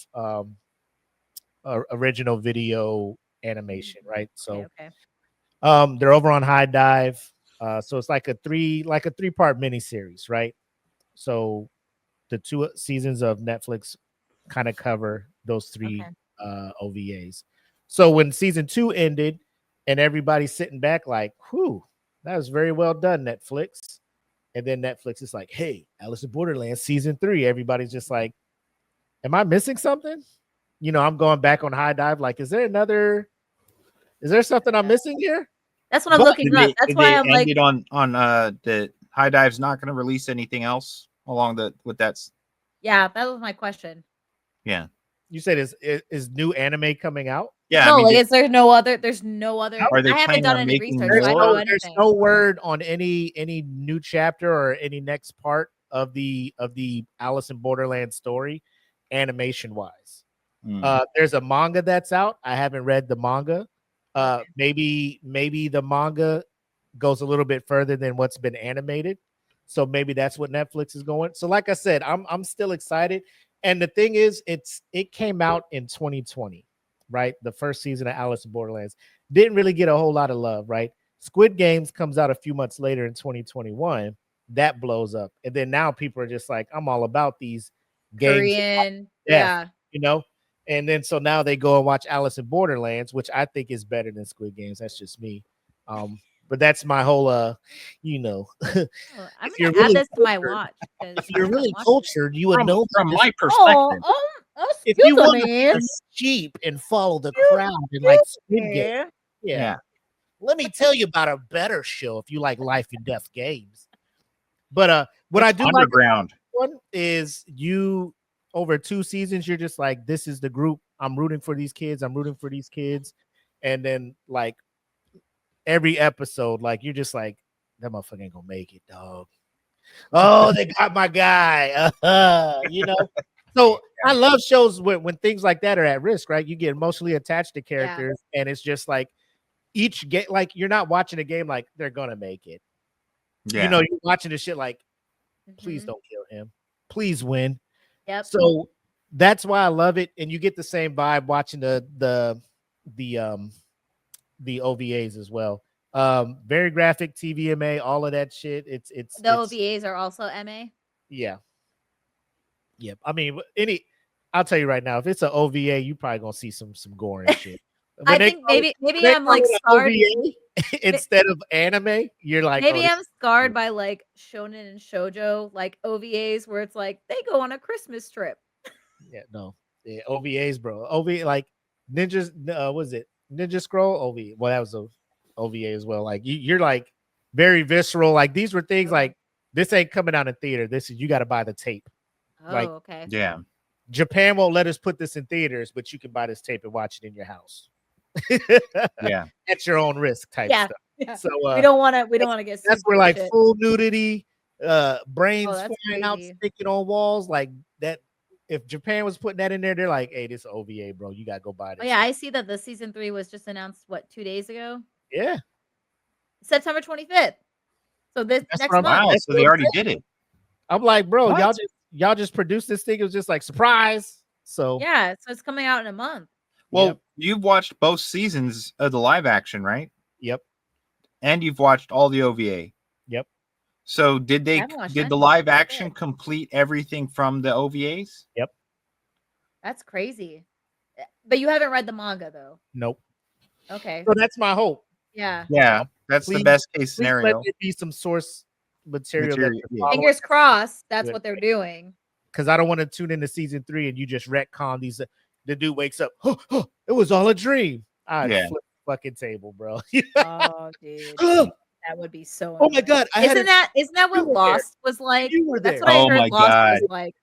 original video animation, right? So Okay. they're over on High Dive. So it's like a 3-part miniseries, right? So the 2 seasons of Netflix kind of cover those 3 OVAs. So when season 2 ended and everybody's sitting back like, whew, that was very well done, Netflix. And then Netflix is like, hey, Alice in Borderlands season 3. Everybody's just like, am I missing something? You know, I'm going back on High Dive. Like, is there something I'm missing here? That's what I'm But looking up. That's why I'm like, ended on the High Dive's not going to release anything else along with that. yeah, that was my question. Yeah. You said is new anime coming out? Yeah. No, I mean, like, there's no other. Are they I haven't planning done on any making research. So I don't more? know There's anything. no word on any new chapter or any next part of the Alice in Borderland story, animation wise. There's a manga that's out. I haven't read the manga. Maybe the manga goes a little bit further than what's been animated. So maybe that's what Netflix is going. So like I said, I'm still excited. And the thing is, it came out in 2020, right? The first season of Alice in Borderlands didn't really get a whole lot of love, right? Squid Games comes out a few months later in 2021. That blows up. And then now people are just like, I'm all about these games. Korean. Yeah. You know? And then so now they go and watch Alice in Borderlands, which I think is better than Squid Games. That's just me. But that's my whole you know. Oh, I'm you're gonna add really this to my cultured- watch. If you're really cultured, you would know from this. my perspective. If you want to be cheap and follow the crowd and like Squid Game, yeah. Let me tell you about a better show if you like life and death games. But what I do Underground. like one is you over 2 seasons, you're just like, this is the group. I'm rooting for these kids. I'm rooting for these kids. And then like every episode, like you're just like, that motherfucker ain't gonna make it, dog. Oh, they got my guy. You know. So I love shows when things like that are at risk, right? You get emotionally attached to characters, and it's just like each game, like you're not watching a game like they're gonna make it. Yeah. You know, you're watching the shit like, please don't kill him. Please win. Yep. So that's why I love it. And you get the same vibe watching the OVAs as well. Very graphic, TVMA, all of that shit. It's The OVAs are also MA. Yeah. Yep. I mean, I'll tell you right now, if it's an OVA, you probably gonna see some gore and shit. I think maybe I'm like scarred instead of anime. You're like, maybe I'm scarred by like shonen and shoujo like OVAs where it's like they go on a Christmas trip. Yeah, no, yeah, OVAs, bro. OVA like Ninjas. Was it Ninja Scroll OVA? Well, that was a OVA as well. Like you're like very visceral. Like these were things like this ain't coming out in theater. This is you got to buy the tape. Oh, like, okay. Yeah. Japan won't let us put this in theaters, but you can buy this tape and watch it in your house. Yeah, at your own risk type stuff. Yeah. So we don't want to get that's where like full nudity, brains that's flying out, crazy. sticking on walls like that. If Japan was putting that in there, they're like, "Hey, this is OVA, bro. You gotta go buy this." Oh yeah, I see that the season 3 was just announced 2 days ago. Yeah, September 25th. So this That's next what I'm- month. wow. That's So they what already I'm did it. I'm like, bro, What? y'all just produced this thing. It was just like surprise. So Yeah, so it's coming out in a month. Well, Yep. you've watched both seasons of the live action, right? Yep. And you've watched all the OVA. Yep. So did I haven't watched the any. live That's action good. complete everything from the OVAs? That's crazy. But you haven't read the manga though. Nope. Okay. So that's my hope. Yeah. Yeah, that's the Please- best case Please let scenario. there be some source material Material, that yeah. Fingers crossed. That's Good. what they're doing. because I don't want to tune into season 3 and you just retcon these. The dude wakes up, it was all a dream. I'd Yeah. flip the fucking table, bro. Oh, dude. Oh That would be so my annoying. god, Isn't that what You were there. Lost was like? You were That's there. what I Oh heard my Lost God. was like.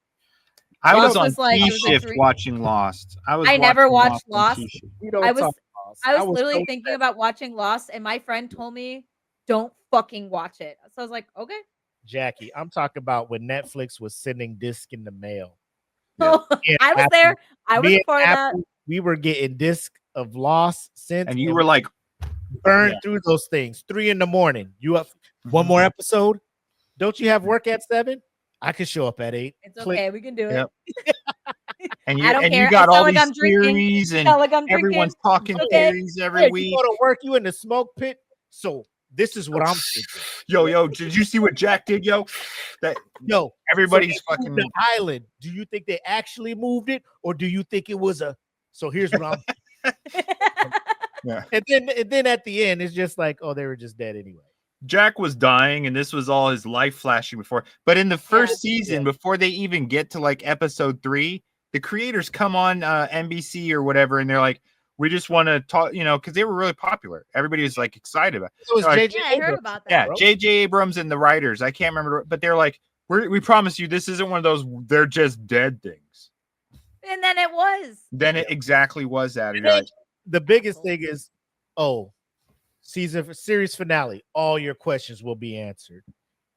I was Lost on was like- T it was a shift dream. watching Lost. I never watching watched on Lost. T-shift. We don't I was- talk Lost. I was literally so thinking about watching Lost, and my friend told me, "Don't fucking watch it." So I was like, "Okay." Jackie, I'm talking about when Netflix was sending disc in the mail. Yeah. Yeah, I was Apple- there. I was me a and part of that. Apple, we were getting disc of Lost since, And you were like, burned yeah. through those things. 3 a.m. You up? One more episode? Don't you have work at 7? I could show up at 8. It's Click. okay. We can do it. Yep. and you I don't and care. you got I all sound like these I'm drinking. theories and Sound like I'm drinking. everyone's talking Okay. theories every Hey, you week. go to work, you in the smoke pit. So this is what I'm thinking. Yo, did you see what Jack did, yo? That Yo, everybody's so they moved fucking the island. Do you think they actually moved it, or do you think it was a? So here's what I'm. yeah. And then at the end, it's just like, oh, they were just dead anyway. Jack was dying, and this was all his life flashing before. But in the first season, before they even get to like episode 3, the creators come on NBC or whatever, and they're like, "We just want to talk," because they were really popular. Everybody was like excited about it. It was Like, JJ. Yeah, I heard about that. Yeah, bro. J.J. Abrams and the writers. I can't remember, but they're like, we promise you, this isn't one of those they're just dead things. And then it was. Then it exactly was that. And And you're then like, the biggest thing is, series finale. All your questions will be answered.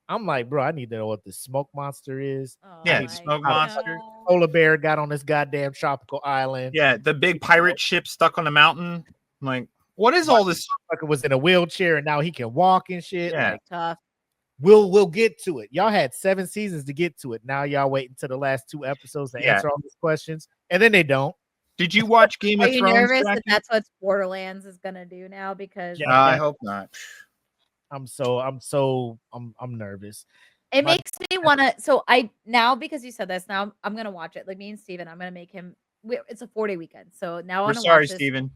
I'm like, bro, I need to know what the smoke monster is. Oh, Yeah, my smoke God. monster. Polar bear got on this goddamn tropical island. yeah, the big pirate ship stuck on the mountain. I'm like, what is all this? Fucker was in a wheelchair and now he can walk and shit. Yeah. Like, Tough. we'll get to it. Y'all had 7 seasons to get to it. Now y'all wait until the last 2 episodes to Yeah. answer all these questions, and then they don't. Did you watch Game Are of you Thrones? nervous that Jackie? that's what Borderlands is gonna do now? Because Yeah. I hope not. I'm nervous. it my- makes me want to. So I now because you said this, now I'm gonna watch it. Like me and Steven, I'm gonna make him. It's a 4-day weekend, so now I We're want to sorry, watch this. Steven.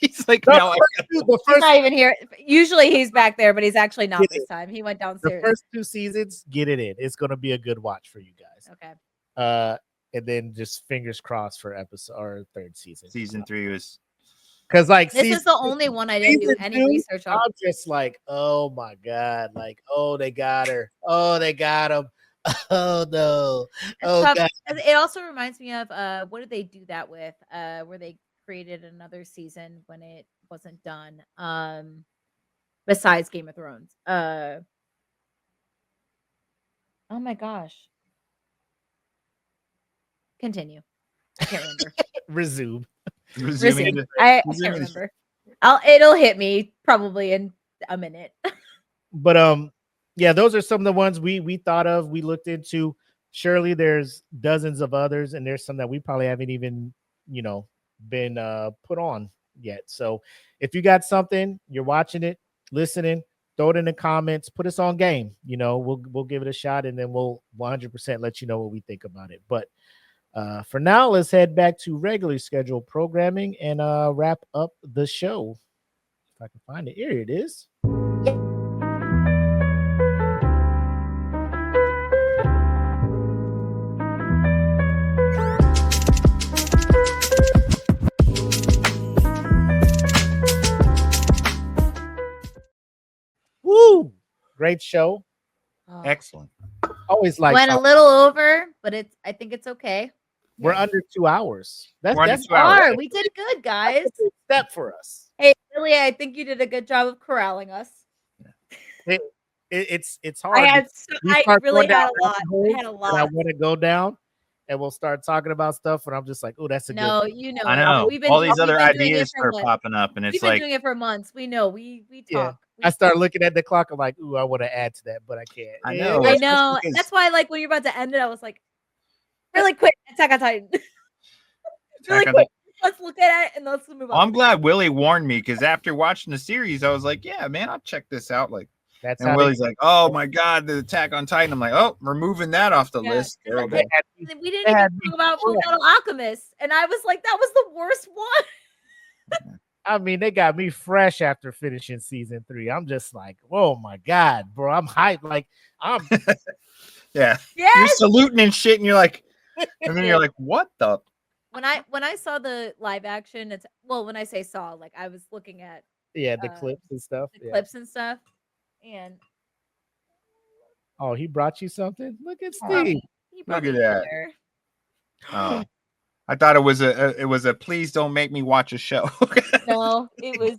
He's like, The no, the He's first, not even here. Usually he's back there, but he's actually not Get this it. time. He went the downstairs. first 2 seasons, get it in. It's gonna be a good watch for you guys. Okay. And then just fingers crossed for episode or 3rd season. season 3 was. Because like This season is the only one I didn't do season any 2, research on. I'm just like, oh my god, like, oh, they got her. Oh, they got him. Oh no. It's Oh tough. god. It also reminds me of what did they do that with? Where they created another season when it wasn't done. Besides Game of Thrones. Oh my gosh. Continue. I can't remember. Resume. Resuming Resume. the- I resuming can't the- remember. It'll hit me probably in a minute. But yeah, those are some of the ones we thought of, we looked into. Surely there's dozens of others, and there's some that we probably haven't even been put on yet. So if you got something, you're watching it, listening, throw it in the comments, put us on game. We'll give it a shot, and then we'll 100% let you know what we think about it. But for now, let's head back to regularly scheduled programming and wrap up the show. If I can find it. Here it is. Woo! Great show. Oh, Excellent. Always like went a little over, but I think it's okay. we're under 2 hours. That's We're under that's 2 hours. Alright, we did good, guys. a good step for us. Hey, Billy, I think you did a good job of corralling us. It's hard. We I start really going down had a lot. rabbit holes I had a that I lot. want to go down, and we'll start talking about stuff, and I'm just like, oh, that's a No, good. you know. I know. We've been, All these we've other been doing it ideas for start popping up, and We've it's been like, doing it for months. We know. We Yeah. talk. I start looking at the clock. I'm like, ooh, I want to add to that, but I can't. I Yeah, know. I especially know. because- That's why, like, when you're about to end it, I was like, really quick, Attack on Titan. really Attack on quick. Let's look at it and let's move on. I'm glad Willie warned me, because after watching the series, I was like, yeah, man, I'll check this out. Like, That's And how Willie's like, "Oh my God, the Attack on Titan." I'm like, "Oh, we're moving that off the Yeah. list." There we And go. they had me- then we didn't they even had me talk about Full fresh. Metal Alchemist, and I was like, that was the worst one. I mean, they got me fresh after finishing season 3. I'm just like, oh my God, bro. I'm hyped. Like, I'm Yeah, you're Yes. saluting and shit, and you're like, and then you're like, "What the?" When I saw the live action, it's when I say saw, like I was looking at yeah, the Uh, clips and stuff. the Yeah. clips and stuff, and Oh, he brought you something? Look at Oh. Steve. he Look brought at me that. dinner. Oh, I thought it was a please don't make me watch a show. No, it was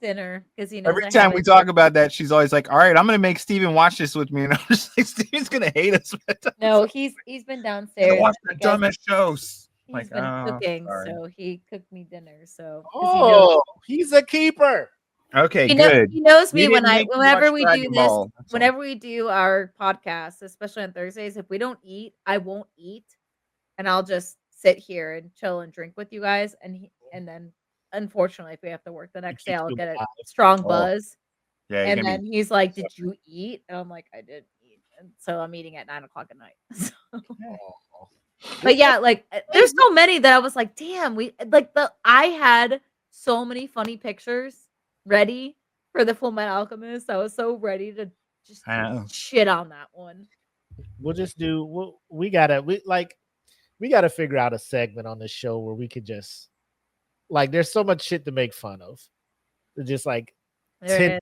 dinner because he knows Every I time we haven't- talk about that, she's always like, "All right, I'm gonna make Steven watch this with me," and I'm just like, "Steven's gonna hate us." No, he's been Gonna downstairs. watch I the guess dumbest shows. he's Like, been oh, cooking, sorry. so he cooked me dinner. So 'cause he knows, Oh, he's a keeper. Okay, he, good. he knows We me when didn't I make you whenever watch we do Dragon this, Ball, that's all. whenever we do our podcast, especially on Thursdays, if we don't eat, I won't eat, and I'll just sit here and chill and drink with you guys, and then unfortunately, if we have to work the next day, keeps I'll you get a alive. strong Oh, buzz. Yeah, you're And gonna then be. he's like, "Did you eat?" And I'm like, "I did eat." And so I'm eating at 9:00 at night. Oh. But yeah, like there's so many that I was like, "Damn, I had so many funny pictures ready for the Full Metal Alchemist. I was so ready to just I know. shit on that one." We'll just do we gotta figure out a segment on this show where we could just like there's so much shit to make fun of. Just like There 10, is.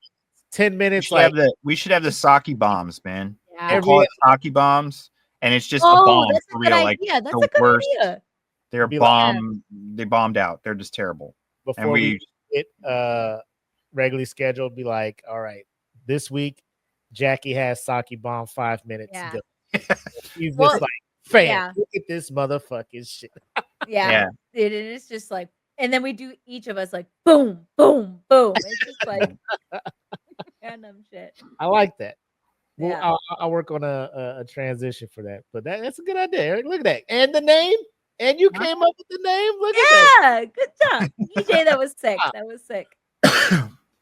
10 We minutes should like have we should have the sake bombs, man. Yeah. We'll call it sake bombs, and it's just a Oh, bomb that's a for good real. Like idea. That's the a good worst. idea. They're Be like- bomb. They bombed out. They're just terrible. before And we get regularly scheduled, be like, all right, this week Jackie has sake bomb 5 minutes. Yeah. Go. He's Well, just like, fam, yeah. look at this motherfucking shit. Yeah. Yeah. Dude, and it's just like, and then we do each of us like boom, boom, boom. It's just like random shit. I like that. Well, Yeah. I'll work on a transition for that. But that's a good idea, Eric. Look at that. And the name. And you came up with the name. Look at that. Yeah, good job. EJ, that was sick. That was sick.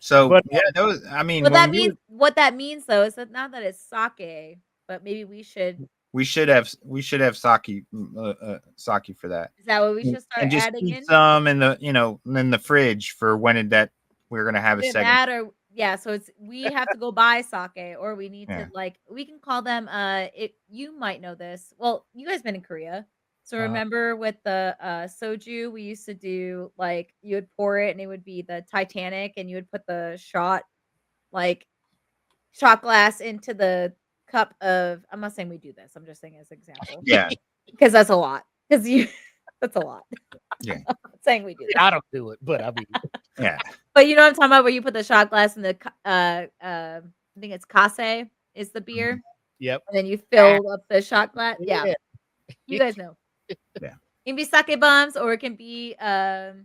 So But- yeah, that was. I mean, What when that we means, what that means though, is that not that it's sake, but maybe we should. we should have sake sake for that. Is that what we should start And just adding keep in? some in the in the fridge for when we're gonna have a Either segment. that or yeah, so it's we have to go buy sake, or we need Yeah. to like we can call them. You might know this. Well, you guys been in Korea, so remember with the soju, we used to do like you would pour it and it would be the Titanic, and you would put the shot glass into the cup of. I'm not saying we do this. I'm just saying as an example. Yeah, Because that's a lot. That's a lot. Yeah. I'm not saying we do that. I don't do it, but I mean, yeah. But you know what I'm talking about, where you put the shot glass in the I think it's kase is the beer, yep. and then you fill up the shot glass. Yeah, you guys know. Yeah. It can be sake bombs, or it can be what's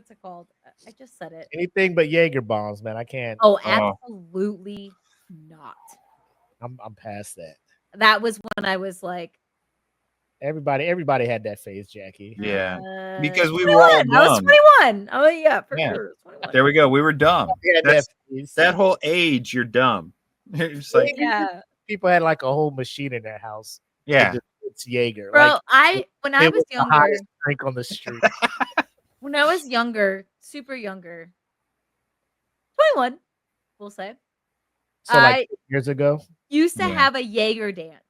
it called? I just said it. Anything but Jaeger bombs, man. I can't. Oh, absolutely not. I'm past that. That was when I was like, Everybody had that phase, Jackie. Yeah. Because we were all 21. I was dumb. 21. Oh yeah, for Yeah. sure. 21. There we go. We were dumb. We had That's- phase. That whole age, you're dumb. It's like, Yeah, People had like a whole machine in their house. yeah. It's Jaeger. bro. Like, When I it was the younger, hottest drink on the street. when I was younger, super younger, 21, we'll say, So like I 2 years ago. used to Yeah. have a Jaeger dance.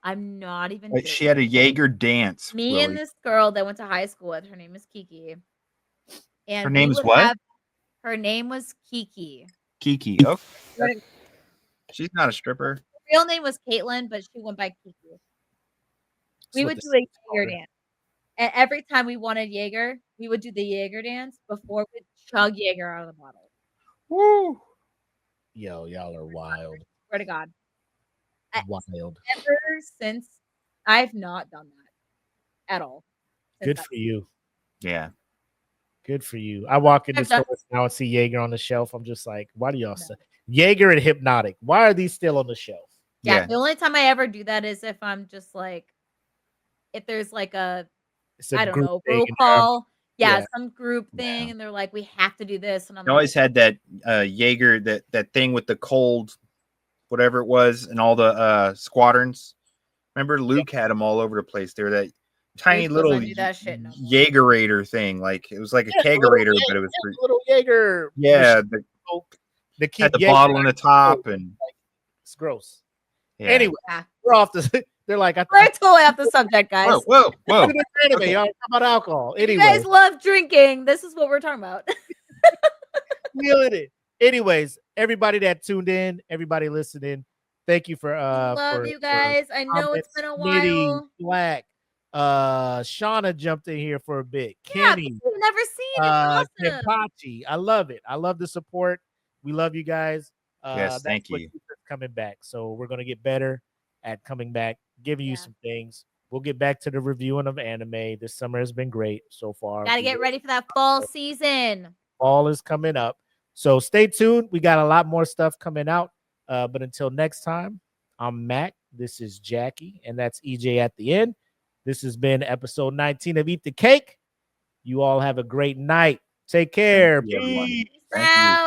I'm not even Like, she joking. had a Jaeger dance. Me Willie. and this girl that went to high school with, her name is Kiki. And Her we name is would what? her name was Kiki. Kiki. Oh, Her she's not a stripper. real name was Caitlin, but she went by Kiki. We That's what would the do a Saints call Jaeger her. dance. And every time we wanted Jaeger, we would do the Jaeger dance before we chug Jaeger out of the bottle. Woo. Yo, y'all are wild. Swear to God. I- Wild. Ever since, I've not done that at all. since Good that- for you. Yeah. Good for you. I walk into I've done- stores now and see Jaeger on the shelf. I'm just like, why do y'all say Jaeger and Hypnotic? Why are these still on the shelf? Yeah, Yeah. the only time I ever do that is if I'm just like, if there's like a, It's a I don't group know, thing roll and, call Yeah, Yeah. some group thing, Yeah. and they're like, we have to do this, and I'm They always had that Jaeger, that thing with the cold, whatever it was, and all the squadrons. Remember, Luke had them all over the place. They were that tiny Luke little doesn't do that shit no more. Jaegerator thing. Like it was like a Yeah, little kegerator, Jaeger- but it was yeah, for, little Jaeger. yeah, machine to keep had the Jaeger bottle in the top, cold. and It's gross. yeah. Anyway, Yeah. we're off the. They're like, We're totally off the subject, guys. Whoa. anime. Okay. Y'all talk about alcohol. If you Anyway, guys love drinking, this is what we're talking about. feeling it. Anyways, everybody that tuned in, everybody listening, thank you for Love you guys. I know it's been a Smitty, while. Black, Shauna jumped in here for a bit. Yeah, Kenny, people you've never seen. It's awesome. Kenpachi. I love it. I love the support. We love you guys. Yes, That's thank what you. keeps us coming back. So we're gonna get better at coming back, giving you Yeah. some things. We'll get back to the reviewing of anime. This summer has been great so far. Gotta get ready for that fall season. Fall is coming up. So stay tuned. We got a lot more stuff coming out. But until next time, I'm Mac. This is Jackie, and that's EJ at the end. This has been episode 19 of Eat the Cake. You all have a great night. Take care. Thank you, everyone. Peace. Thank you. Out.